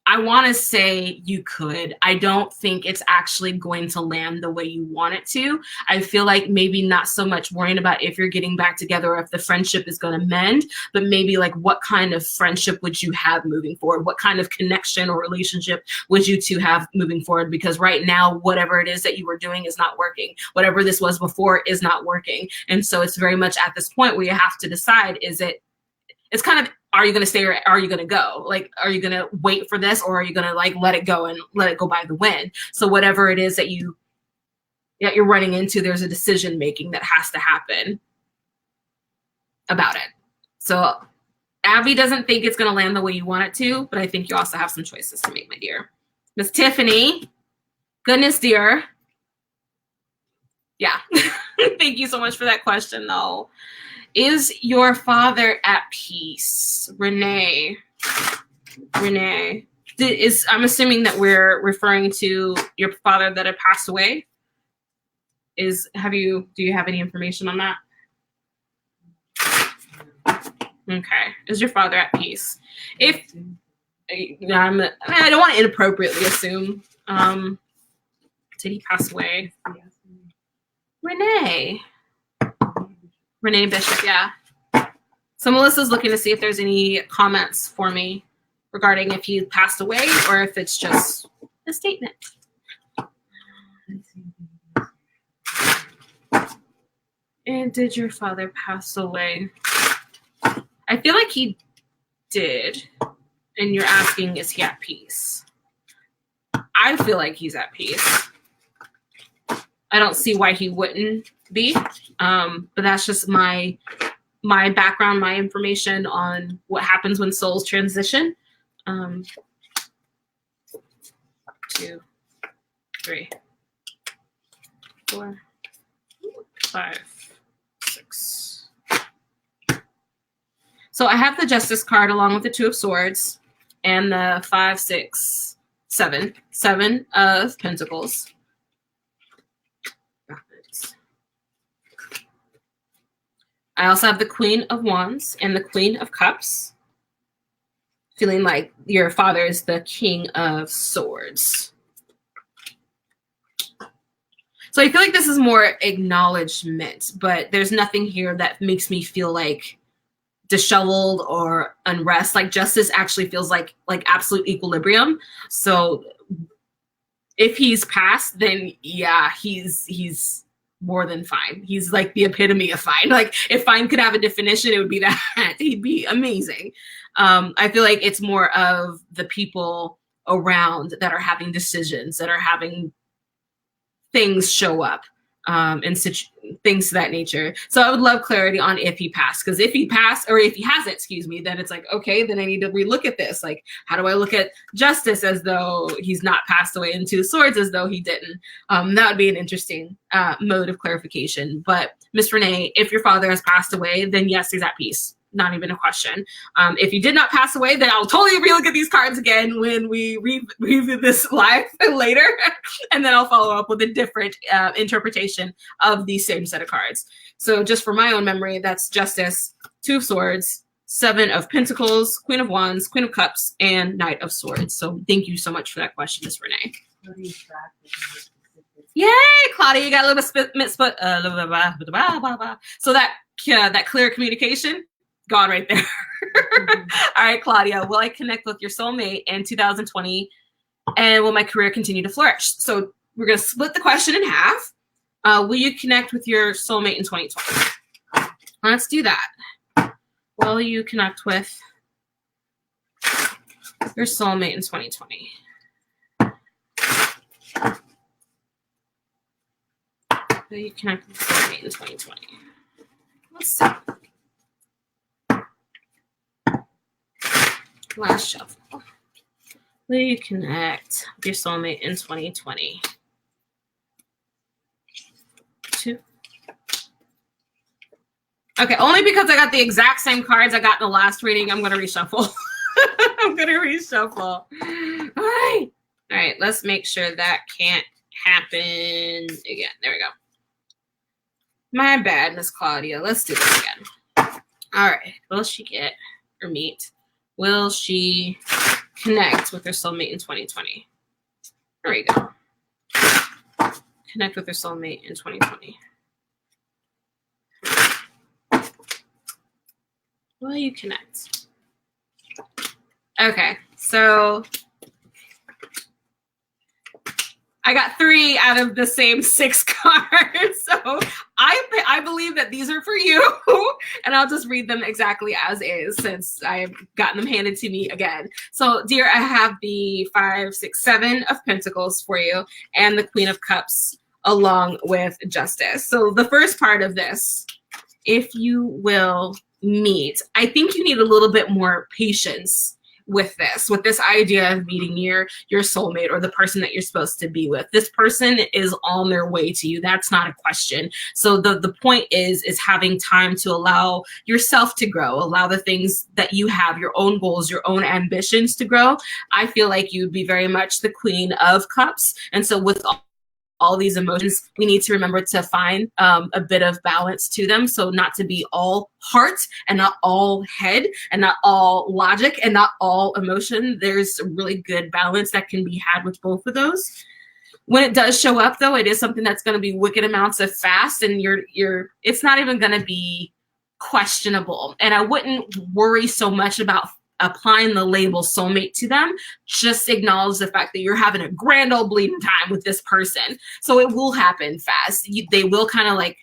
I want to say you could. I don't think it's actually going to land the way you want it to. I feel like maybe not so much worrying about if you're getting back together or if the friendship is going to mend, but maybe like what kind of friendship would you have moving forward? What kind of connection or relationship would you two have moving forward? Because right now, whatever it is that you were doing is not working. Whatever this was before is not working. And so it's very much at this point where you have to decide, it's kind of, are you going to stay or are you going to go? Like, are you going to wait for this or are you going to like let it go and let it go by the wind? So whatever it is that you're running into, there's a decision making that has to happen about it. So Abby doesn't think it's going to land the way you want it to, but I think you also have some choices to make, my dear. Miss Tiffany, goodness, dear. Yeah. Thank you so much for that question, though. Is your father at peace? Renee. I'm assuming that we're referring to your father that had passed away. Do you have any information on that? Okay. Is your father at peace? I don't want to inappropriately assume. Did he pass away? Renee Bishop, yeah. So Melissa's looking to see if there's any comments for me regarding if he passed away or if it's just a statement. And did your father pass away? I feel like he did. And you're asking, is he at peace? I feel like he's at peace. I don't see why he wouldn't be. But that's just my background, my information on what happens when souls transition. 2, 3, 4, 5, 6. So I have the Justice card along with the 2 of Swords and the 5, 6, 7. 7 of Pentacles. I also have the Queen of Wands and the Queen of Cups. Feeling like your father is the King of Swords. So I feel like this is more acknowledgement, but there's nothing here that makes me feel like disheveled or unrest. Like Justice actually feels like absolute equilibrium. So if he's passed, then yeah, he's more than fine. He's like the epitome of fine. Like if fine could have a definition, it would be that. He'd be amazing. I feel like it's more of the people around that are having decisions, that are having things show up, and things to that nature. So I would love clarity on if he passed, because if he passed, or if he hasn't, excuse me, then it's like, okay, then I need to relook at this. Like, how do I look at Justice as though he's not passed away, and 2 Swords as though he didn't? That would be an interesting mode of clarification. But Miss Renee, if your father has passed away, then yes, he's at peace. Not even a question. If he did not pass away, then I'll totally relook at these cards again when we review this live later. And then I'll follow up with a different interpretation of the same set of cards. So just for my own memory, that's Justice, 2 of Swords, 7 of Pentacles, Queen of Wands, Queen of Cups, and Knight of Swords. So thank you so much for that question, Miss Renee. Yay, Claudia, you got a little bit so that clear communication, God right there. All right, Claudia, will I connect with your soulmate in 2020, and will my career continue to flourish? So we're going to split the question in half. Will you connect with your soulmate in 2020? Let's do that. Will you connect with your soulmate in 2020? Will you connect with your soulmate in 2020? Let's see. Last shuffle. Will you connect with your soulmate in 2020? 2. Okay, only because I got the exact same cards I got in the last reading, I'm going to reshuffle. I'm going to reshuffle. All right, let's make sure that can't happen again. There we go. My bad, Miss Claudia. Let's do this again. All right, will she get or meet? Will she connect with her soulmate in 2020? There we go. Connect with her soulmate in 2020. Will you connect? Okay, so I got 3 out of the same 6 cards. So I believe that these are for you. And I'll just read them exactly as is, since I've gotten them handed to me again. So, dear, I have the 5, 6, 7 of Pentacles for you, and the Queen of Cups along with Justice. So the first part of this, if you will meet, I think you need a little bit more patience with this idea of meeting your soulmate, or the person that you're supposed to be with. This person is on their way to you. That's not a question. So the point is having time to allow yourself to grow, allow the things that you have, your own goals, your own ambitions to grow. I feel like you'd be very much the Queen of Cups. And so with all these emotions, we need to remember to find a bit of balance to them. So not to be all heart and not all head and not all logic and not all emotion. There's a really good balance that can be had with both of those. When it does show up, though, it is something that's going to be wicked amounts of fast, and it's not even going to be questionable. And I wouldn't worry so much about applying the label soulmate to them. Just acknowledge the fact that you're having a grand old bleeding time with this person. So it will happen fast. They will kind of like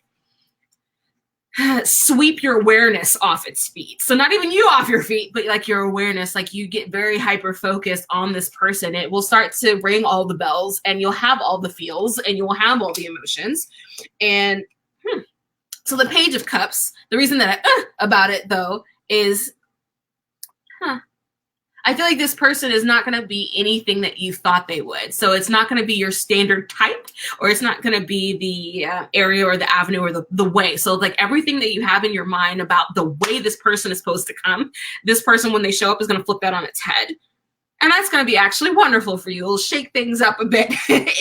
sweep your awareness off its feet. So not even you off your feet, but like your awareness, like you get very hyper focused on this person. It will start to ring all the bells and you'll have all the feels and you'll have all the emotions. And so the Page of Cups, the reason that I about it though is, I feel like this person is not going to be anything that you thought they would. So it's not going to be your standard type, or it's not going to be the area or the avenue or the way. So like everything that you have in your mind about the way this person is supposed to come, this person, when they show up, is going to flip that on its head. And that's going to be actually wonderful for you. It'll shake things up a bit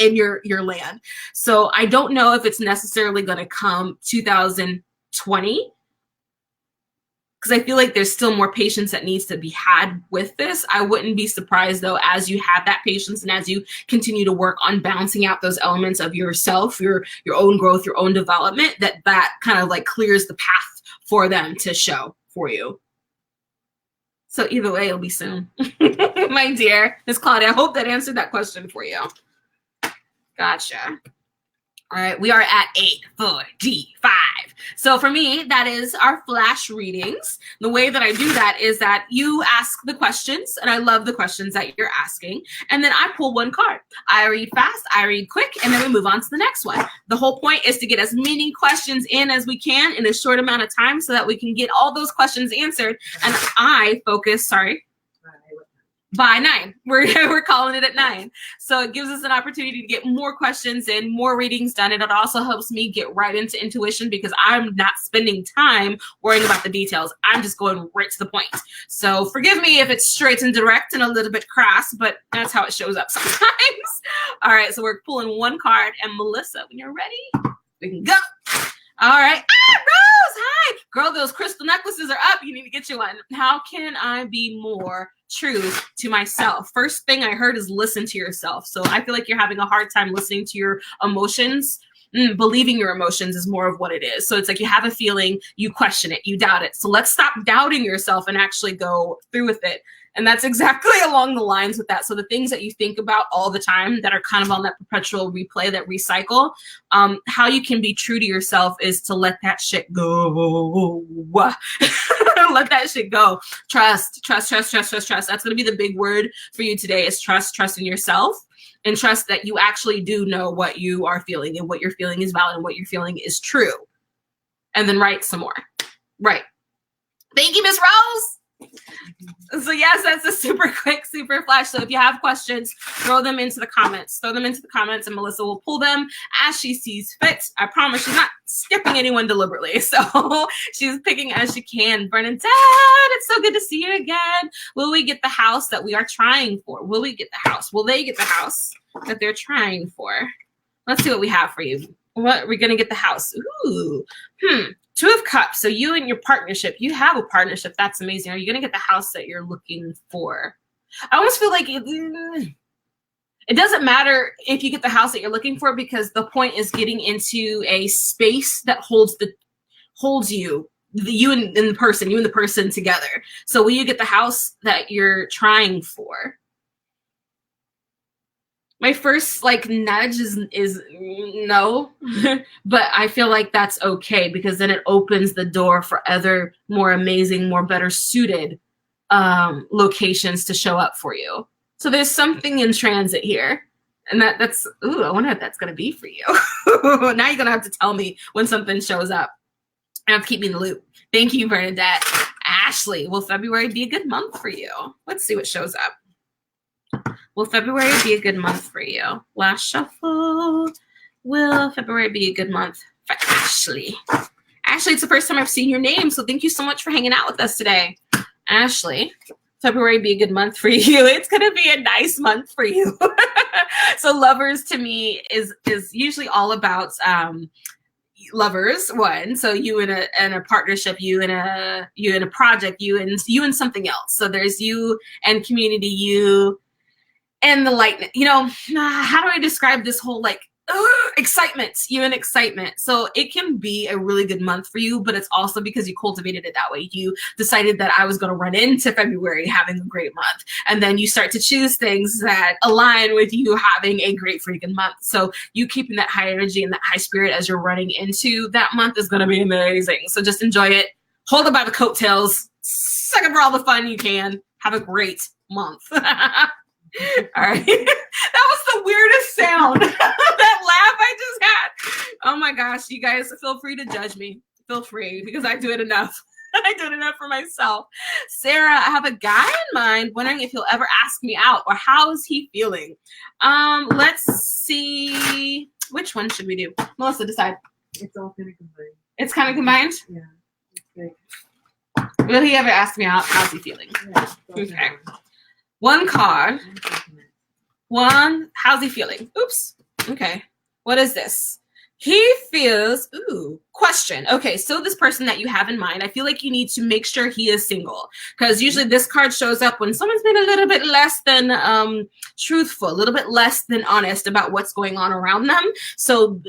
in your land. So I don't know if it's necessarily going to come 2020, because I feel like there's still more patience that needs to be had with this. I wouldn't be surprised though, as you have that patience and as you continue to work on balancing out those elements of yourself, your own growth, your own development, that kind of like clears the path for them to show for you. So either way, it'll be soon. My dear Miss Claudia, I hope that answered that question for you. Gotcha. All right, we are at 8, 4, D, 5. So for me, that is our flash readings. The way that I do that is that you ask the questions, and I love the questions that you're asking, and then I pull one card. I read fast, I read quick, and then we move on to the next one. The whole point is to get as many questions in as we can in a short amount of time so that we can get all those questions answered, and I focus, by 9. We're calling it at 9. So it gives us an opportunity to get more questions in, more readings done. And it also helps me get right into intuition because I'm not spending time worrying about the details. I'm just going right to the point. So forgive me if it's straight and direct and a little bit crass, but that's how it shows up sometimes. All right, so we're pulling one card. And Melissa, when you're ready, we can go. All right. Rose, hi. Girl, those crystal necklaces are up. You need to get you one. How can I be more true to myself? First thing I heard is listen to yourself. So I feel like you're having a hard time listening to your emotions. Believing your emotions is more of what it is. So it's like you have a feeling, you question it, you doubt it. So let's stop doubting yourself and actually go through with it. And that's exactly along the lines with that. So the things that you think about all the time that are kind of on that perpetual replay, that recycle, how you can be true to yourself is to let that shit go. Let that shit go. Trust. That's going to be the big word for you today, is trust in yourself, and trust that you actually do know what you are feeling, and what you're feeling is valid, and what you're feeling is true. And then write some more. Right. Thank you, Miss Rose. So yes, that's a super quick, super flash. So if you have questions, throw them into the comments. And Melissa will pull them as she sees fit. I promise she's not skipping anyone deliberately. So she's picking as she can. Bernadette, it's so good to see you again. Will we get the house that we are trying for? Will we get the house? Will they get the house that they're trying for? Let's see what we have for you. What, we're going to get the house. Ooh. 2 of Cups. So you and your partnership, you have a partnership. That's amazing. Are you going to get the house that you're looking for? I almost feel like it doesn't matter if you get the house that you're looking for, because the point is getting into a space that holds you, you and the person together. So will you get the house that you're trying for? My first nudge is no, but I feel like that's okay, because then it opens the door for other more amazing, more better suited locations to show up for you. So there's something in transit here, and that's I wonder what that's gonna be for you. Now you're gonna have to tell me when something shows up. You have to keep me in the loop. Thank you, Bernadette. Ashley, will February be a good month for you? Let's see what shows up. Will February be a good month for you? Last shuffle. Will February be a good month for Ashley? Ashley, it's the first time I've seen your name, so thank you so much for hanging out with us today. Ashley, February be a good month for you. It's going to be a nice month for you. So lovers to me is usually all about lovers, one. So you in a partnership, you in a project, you and something else. So there's you and community, you and the light. How do I describe this whole excitement. You're in excitement. So it can be a really good month for you, but it's also because you cultivated it that way. You decided that I was going to run into February having a great month. And then you start to choose things that align with you having a great freaking month. So you keeping that high energy and that high spirit as you're running into that month is going to be amazing. So just enjoy it. Hold it by the coattails. Suck it for all the fun you can. Have a great month. All right. That was the weirdest sound. That laugh I just had. Oh my gosh, you guys, feel free to judge me. Feel free, because I do it enough. I do it enough for myself. Sarah, I have a guy in mind, wondering if he'll ever ask me out, or how is he feeling? Let's see. Which one should we do? Melissa, decide. It's all kind of combined. It's kind of combined? Yeah. It's like, Will he ever ask me out? How's he feeling? yeah, Okay. One card. One, how's he feeling? Oops. Okay. What is this? He feels, question. Okay, so this person that you have in mind, I feel like you need to make sure he is single, because usually this card shows up when someone's been a little bit less than truthful, a little bit less than honest about what's going on around them. So,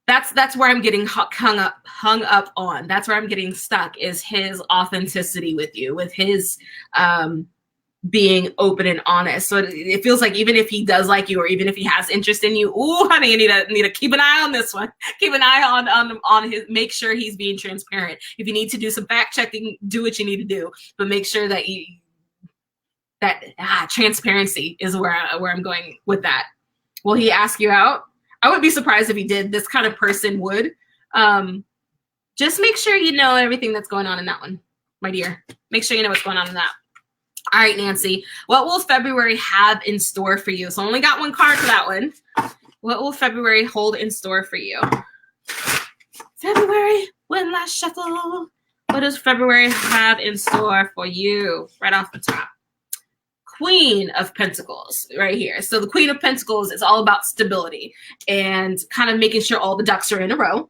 That's where I'm getting hung up on. That's where I'm getting stuck, is his authenticity with you, with his being open and honest. So it feels like even if he does like you, or even if he has interest in you, ooh, honey, you need to keep an eye on this one. Keep an eye on his. Make sure he's being transparent. If you need to do some fact checking, do what you need to do, but make sure that transparency is where I'm going with that. Will he ask you out? I wouldn't be surprised if he did. This kind of person would. Just make sure you know everything that's going on in that one, my dear. Make sure you know what's going on in that. All right, Nancy. What will February have in store for you? So I only got one card for that one. What will February hold in store for you? February, one last shuffle. What does February have in store for you? Right off the top. Queen of Pentacles right here. So the Queen of Pentacles is all about stability and kind of making sure all the ducks are in a row.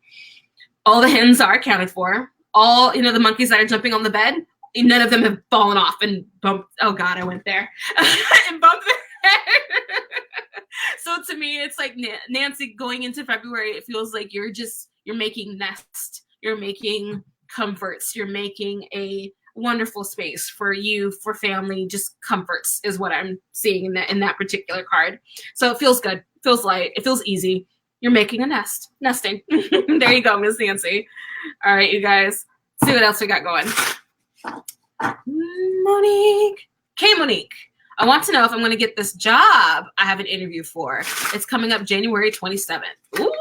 All the hens are accounted for. All, the monkeys that are jumping on the bed, none of them have fallen off and bumped. Oh God, I went there. And bumped their head. So to me, it's like Nancy going into February, it feels like you're making nest. You're making comforts. You're making a wonderful space for you, for family, just comforts is what I'm seeing in that particular card. So it feels good, feels light, it feels easy. You're making a nesting. There you go, Miss Nancy. All right, you guys, see what else we got going. Monique. Okay, Monique. I want to know if I'm going to get this job I have an interview for. It's coming up January 27th. Ooh,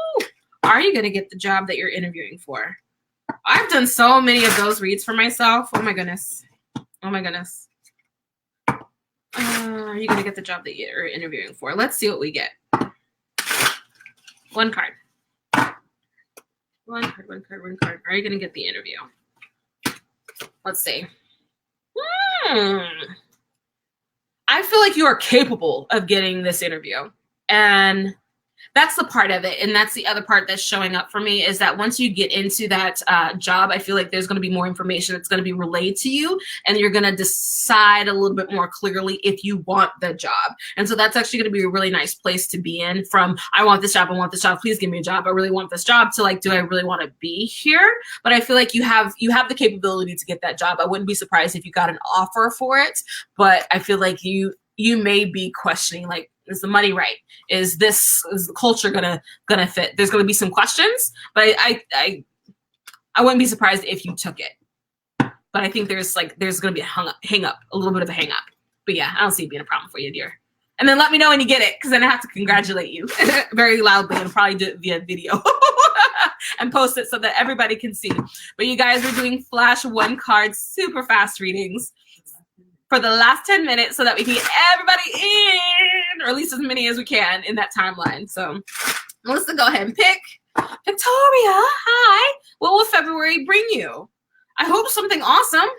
are you going to get the job that you're interviewing for? I've done so many of those reads for myself. Oh my goodness. Oh my goodness. Are you going to get the job that you're interviewing for? Let's see what we get. One card. One card. Are you going to get the interview? Let's see. I feel like you are capable of getting this interview. And that's the part of it. And that's the other part that's showing up for me, is that once you get into that job, I feel like there's going to be more information that's going to be relayed to you, and you're going to decide a little bit more clearly if you want the job. And so that's actually going to be a really nice place to be in, from I want this job, please give me a job, I really want this job, to like, do I really want to be here? But I feel like you have the capability to get that job. I wouldn't be surprised if you got an offer for it, but I feel like you may be questioning, like, is the money right? Is the culture gonna fit? There's gonna be some questions, but I wouldn't be surprised if you took it. But I think there's gonna be a hang up, a little bit of a hang up. But yeah, I don't see it being a problem for you, dear. And then let me know when you get it, because then I have to congratulate you very loudly, and probably do it via video and post it so that everybody can see. But you guys, we're doing flash one card, super fast readings for the last 10 minutes, so that we can get everybody in, or at least as many as we can in that timeline. So Melissa, go ahead and pick. Victoria, hi. What will February bring you? I hope something awesome.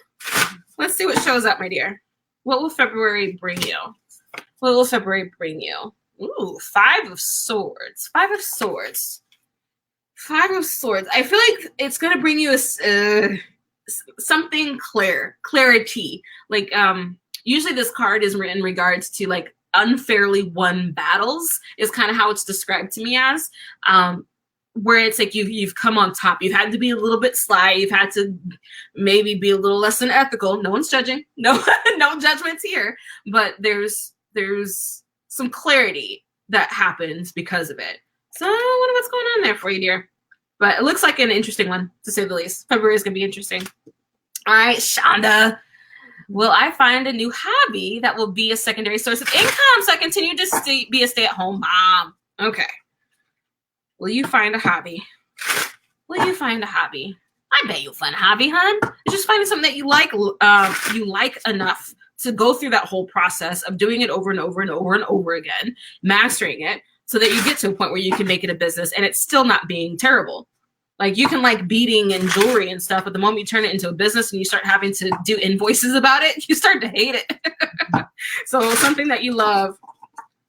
Let's see what shows up, my dear. What will February bring you? What will February bring you? Ooh, Five of Swords. I feel like it's going to bring you something clarity. Like, usually this card is in regards to like unfairly won battles is kind of how it's described to me as. Where it's like you've come on top. You've had to be a little bit sly. You've had to maybe be a little less than ethical. No one's judging. No, no judgments here. But there's some clarity that happens because of it. So I wonder what's going on there for you, dear. But it looks like an interesting one, to say the least. February is going to be interesting. All right, Shonda. Will I find a new hobby that will be a secondary source of income so I continue to be a stay-at-home mom? Okay. Will you find a hobby? Will you find a hobby? I bet you'll find a hobby, hon. It's just finding something that you like enough to go through that whole process of doing it over and over and over and over again, mastering it, so that you get to a point where you can make it a business and it's still not being terrible. Like, you can like beading and jewelry and stuff, but the moment you turn it into a business and you start having to do invoices about it, you start to hate it. So something that you love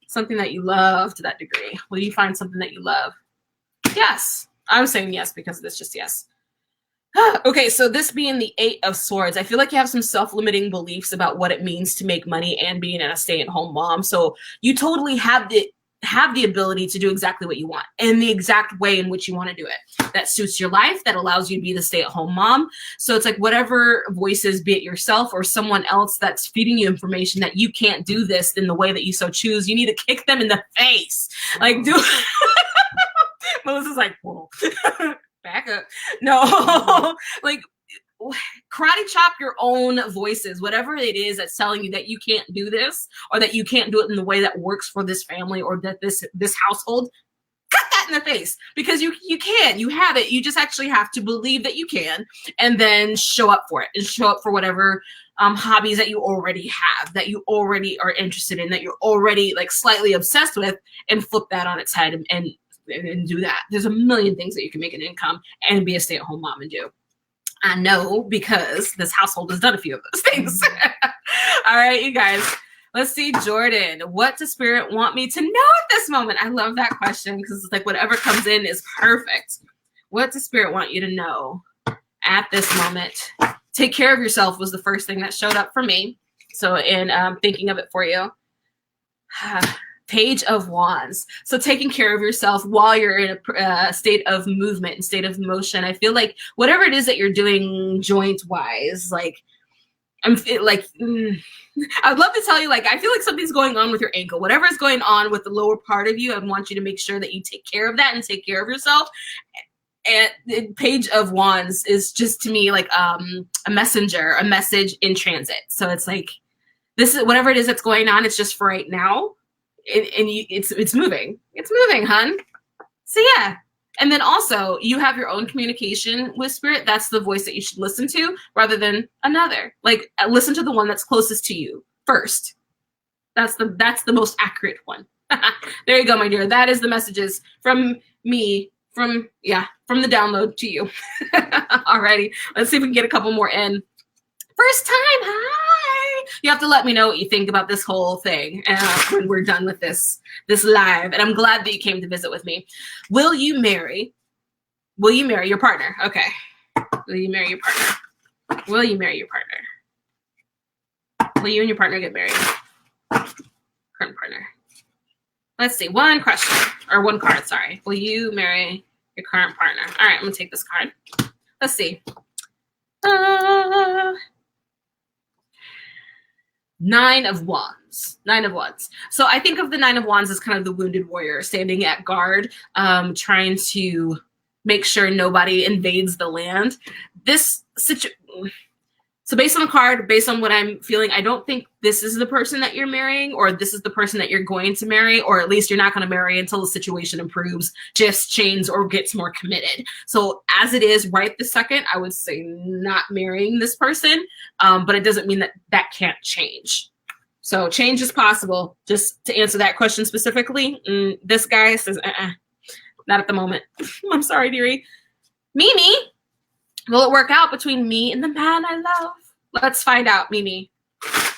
to that degree. Will you find something that you love? Yes. I was saying yes because of this, just yes. Okay, so this being the 8 of Swords, I feel like you have some self-limiting beliefs about what it means to make money and being a stay-at-home mom. So you totally have the ability to do exactly what you want in the exact way in which you want to do it. That suits your life, that allows you to be the stay-at-home mom. So it's like whatever voices, be it yourself or someone else that's feeding you information that you can't do this in the way that you so choose, you need to kick them in the face. Like, do Melissa's like, whoa, back up. No, like, karate chop your own voices, whatever it is that's telling you that you can't do this or that you can't do it in the way that works for this family or that this household. Cut that in the face, because you can, you have it. You just actually have to believe that you can, and then show up for it and show up for whatever hobbies that you already have, that you already are interested in, that you're already like slightly obsessed with, and flip that on its head and do that. There's a million things that you can make an income and be a stay-at-home mom and do. I know, because this household has done a few of those things. All right, you guys. Let's see, Jordan. What does Spirit want me to know at this moment? I love that question because it's like whatever comes in is perfect. What does Spirit want you to know at this moment? Take care of yourself was the first thing that showed up for me. So in thinking of it for you. Page of Wands. So taking care of yourself while you're in a state of movement and state of motion. I feel like whatever it is that you're doing joint wise, like I would love to tell you, like, I feel like something's going on with your ankle. Whatever is going on with the lower part of you, I want you to make sure that you take care of that and take care of yourself. And the Page of Wands is just, to me, like a messenger, a message in transit. So it's like, this is whatever it is that's going on. It's just for right now. It's moving. It's moving, hun. So yeah. And then also you have your own communication with Spirit. That's the voice that you should listen to rather than another. Like, listen to the one that's closest to you first. That's the most accurate one. There you go, my dear. That is the messages from me, from the download to you. Alrighty. Let's see if we can get a couple more in. First time, hi. You have to let me know what you think about this whole thing when we're done with this live. And I'm glad that you came to visit with me. Will you marry your partner? Okay. Will you marry your partner? Will you marry your partner? Will you and your partner get married? Current partner. Let's see. One card, sorry. Will you marry your current partner? All right, I'm going to take this card. Let's see. Nine of Wands. So I think of the Nine of Wands as kind of the wounded warrior standing at guard, trying to make sure nobody invades the land. So based on the card, based on what I'm feeling, I don't think this is the person that you're marrying, or this is the person that you're going to marry, or at least you're not going to marry until the situation improves, shifts, changes, or gets more committed. So as it is right this second, I would say not marrying this person, but it doesn't mean that can't change. So change is possible. Just to answer that question specifically, this guy says, not at the moment. I'm sorry, dearie. Mimi. Will it work out between me and the man I love? Let's find out, Mimi.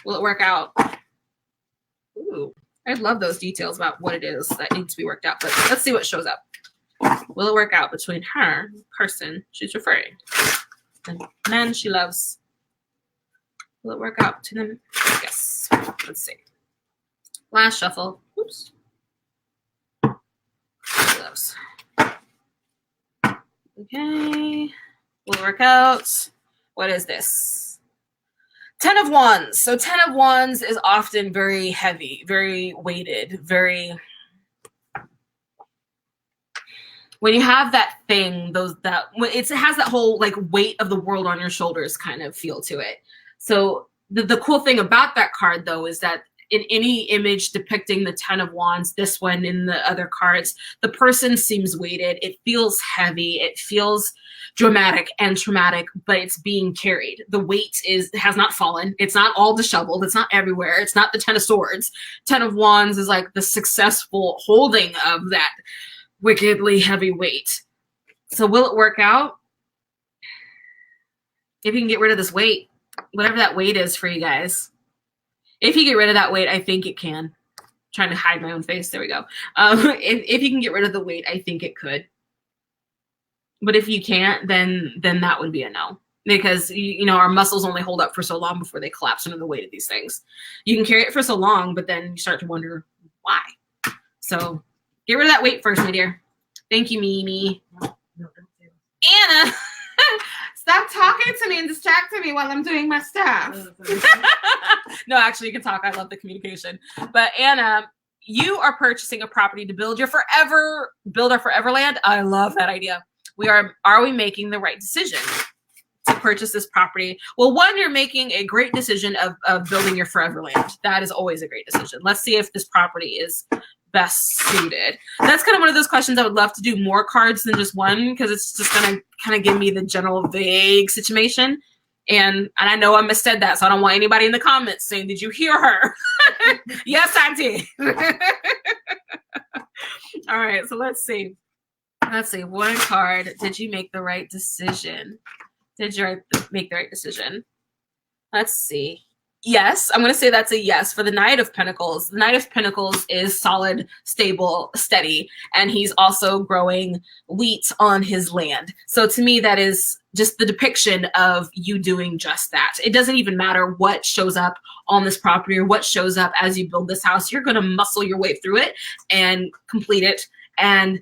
Will it work out? Ooh, I love those details about what it is that needs to be worked out. But let's see what shows up. Will it work out between her, person she's referring, and the man she loves? Will it work out between them? Yes. Let's see. Last shuffle. Oops. Those. Okay. We'll work out. What is this? 10 of Wands. So 10 of Wands is often very heavy, very weighted, very... When you have that thing, it has that whole like weight of the world on your shoulders kind of feel to it. So the cool thing about that card though is that in any image depicting the 10 of Wands, this one in the other cards, the person seems weighted. It feels heavy. It feels dramatic and traumatic, but it's being carried. The weight has not fallen. It's not all disheveled. It's not everywhere. It's not the 10 of Swords. 10 of Wands is like the successful holding of that wickedly heavy weight. So will it work out? If you can get rid of this weight, whatever that weight is for you guys. If you get rid of that weight, I think it can. I'm trying to hide my own face. There we go. If you can get rid of the weight, I think it could. But if you can't, then that would be a no. Because, you know, our muscles only hold up for so long before they collapse under the weight of these things. You can carry it for so long, but then you start to wonder why. So get rid of that weight first, my dear. Thank you, Mimi. No, don't say that. Anna, stop talking to me and distracting me while I'm doing my stuff. No, actually, you can talk. I love the communication. But Anna, you are purchasing a property to build our forever land. I love that idea. Are we making the right decision to purchase this property? Well, one, you're making a great decision of building your forever land. That is always a great decision. Let's see if this property is best suited. That's kind of one of those questions I would love to do more cards than just one, because it's just going to kind of give me the general vague situation. And I know I missaid that, so I don't want anybody in the comments saying, did you hear her? Yes, I did. All right, so let's see. Let's see. One card. Did you make the right decision? Did you make the right decision? Let's see. Yes, I'm going to say that's a yes for the Knight of Pentacles. The Knight of Pentacles is solid, stable, steady, and he's also growing wheat on his land. So to me, that is just the depiction of you doing just that. It doesn't even matter what shows up on this property or what shows up as you build this house. You're going to muscle your way through it and complete it. And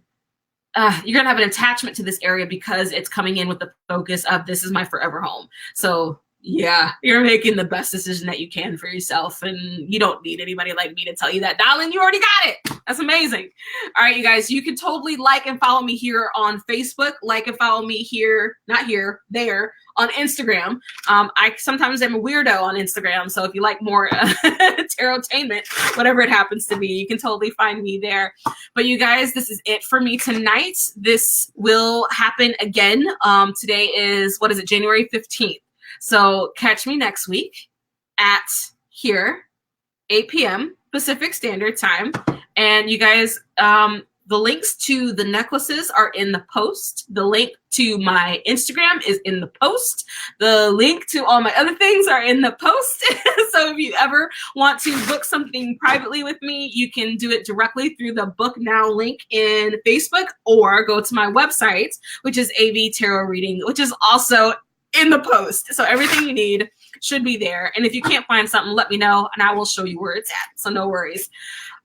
you're going to have an attachment to this area because it's coming in with the focus of this is my forever home. So yeah, you're making the best decision that you can for yourself, and you don't need anybody like me to tell you that. Darling, you already got it. That's amazing. All right, you guys, you can totally like and follow me here on Facebook. Like and follow me here, not here, there, on Instagram. I sometimes am a weirdo on Instagram, so if you like more tarotainment, whatever it happens to be, you can totally find me there. But you guys, this is it for me tonight. This will happen again. Today is, what is it, January 15th. So catch me next week at here, 8 p.m. Pacific Standard Time. And you guys, the links to the necklaces are in the post. The link to my Instagram is in the post. The link to all my other things are in the post. So if you ever want to book something privately with me, you can do it directly through the Book Now link in Facebook, or go to my website, which is AV Tarot Reading, which is also in the post. So everything you need should be there. And if you can't find something, let me know and I will show you where it's at. So no worries.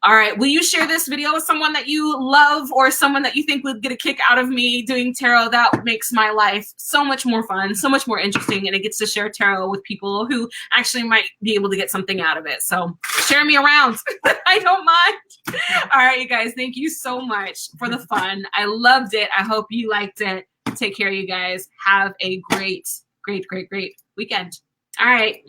All right. Will you share this video with someone that you love or someone that you think would get a kick out of me doing tarot? That makes my life so much more fun, so much more interesting. And it gets to share tarot with people who actually might be able to get something out of it. So share me around. I don't mind. All right, you guys. Thank you so much for the fun. I loved it. I hope you liked it. Take care, you guys. Have a great, great, great, great weekend. All right.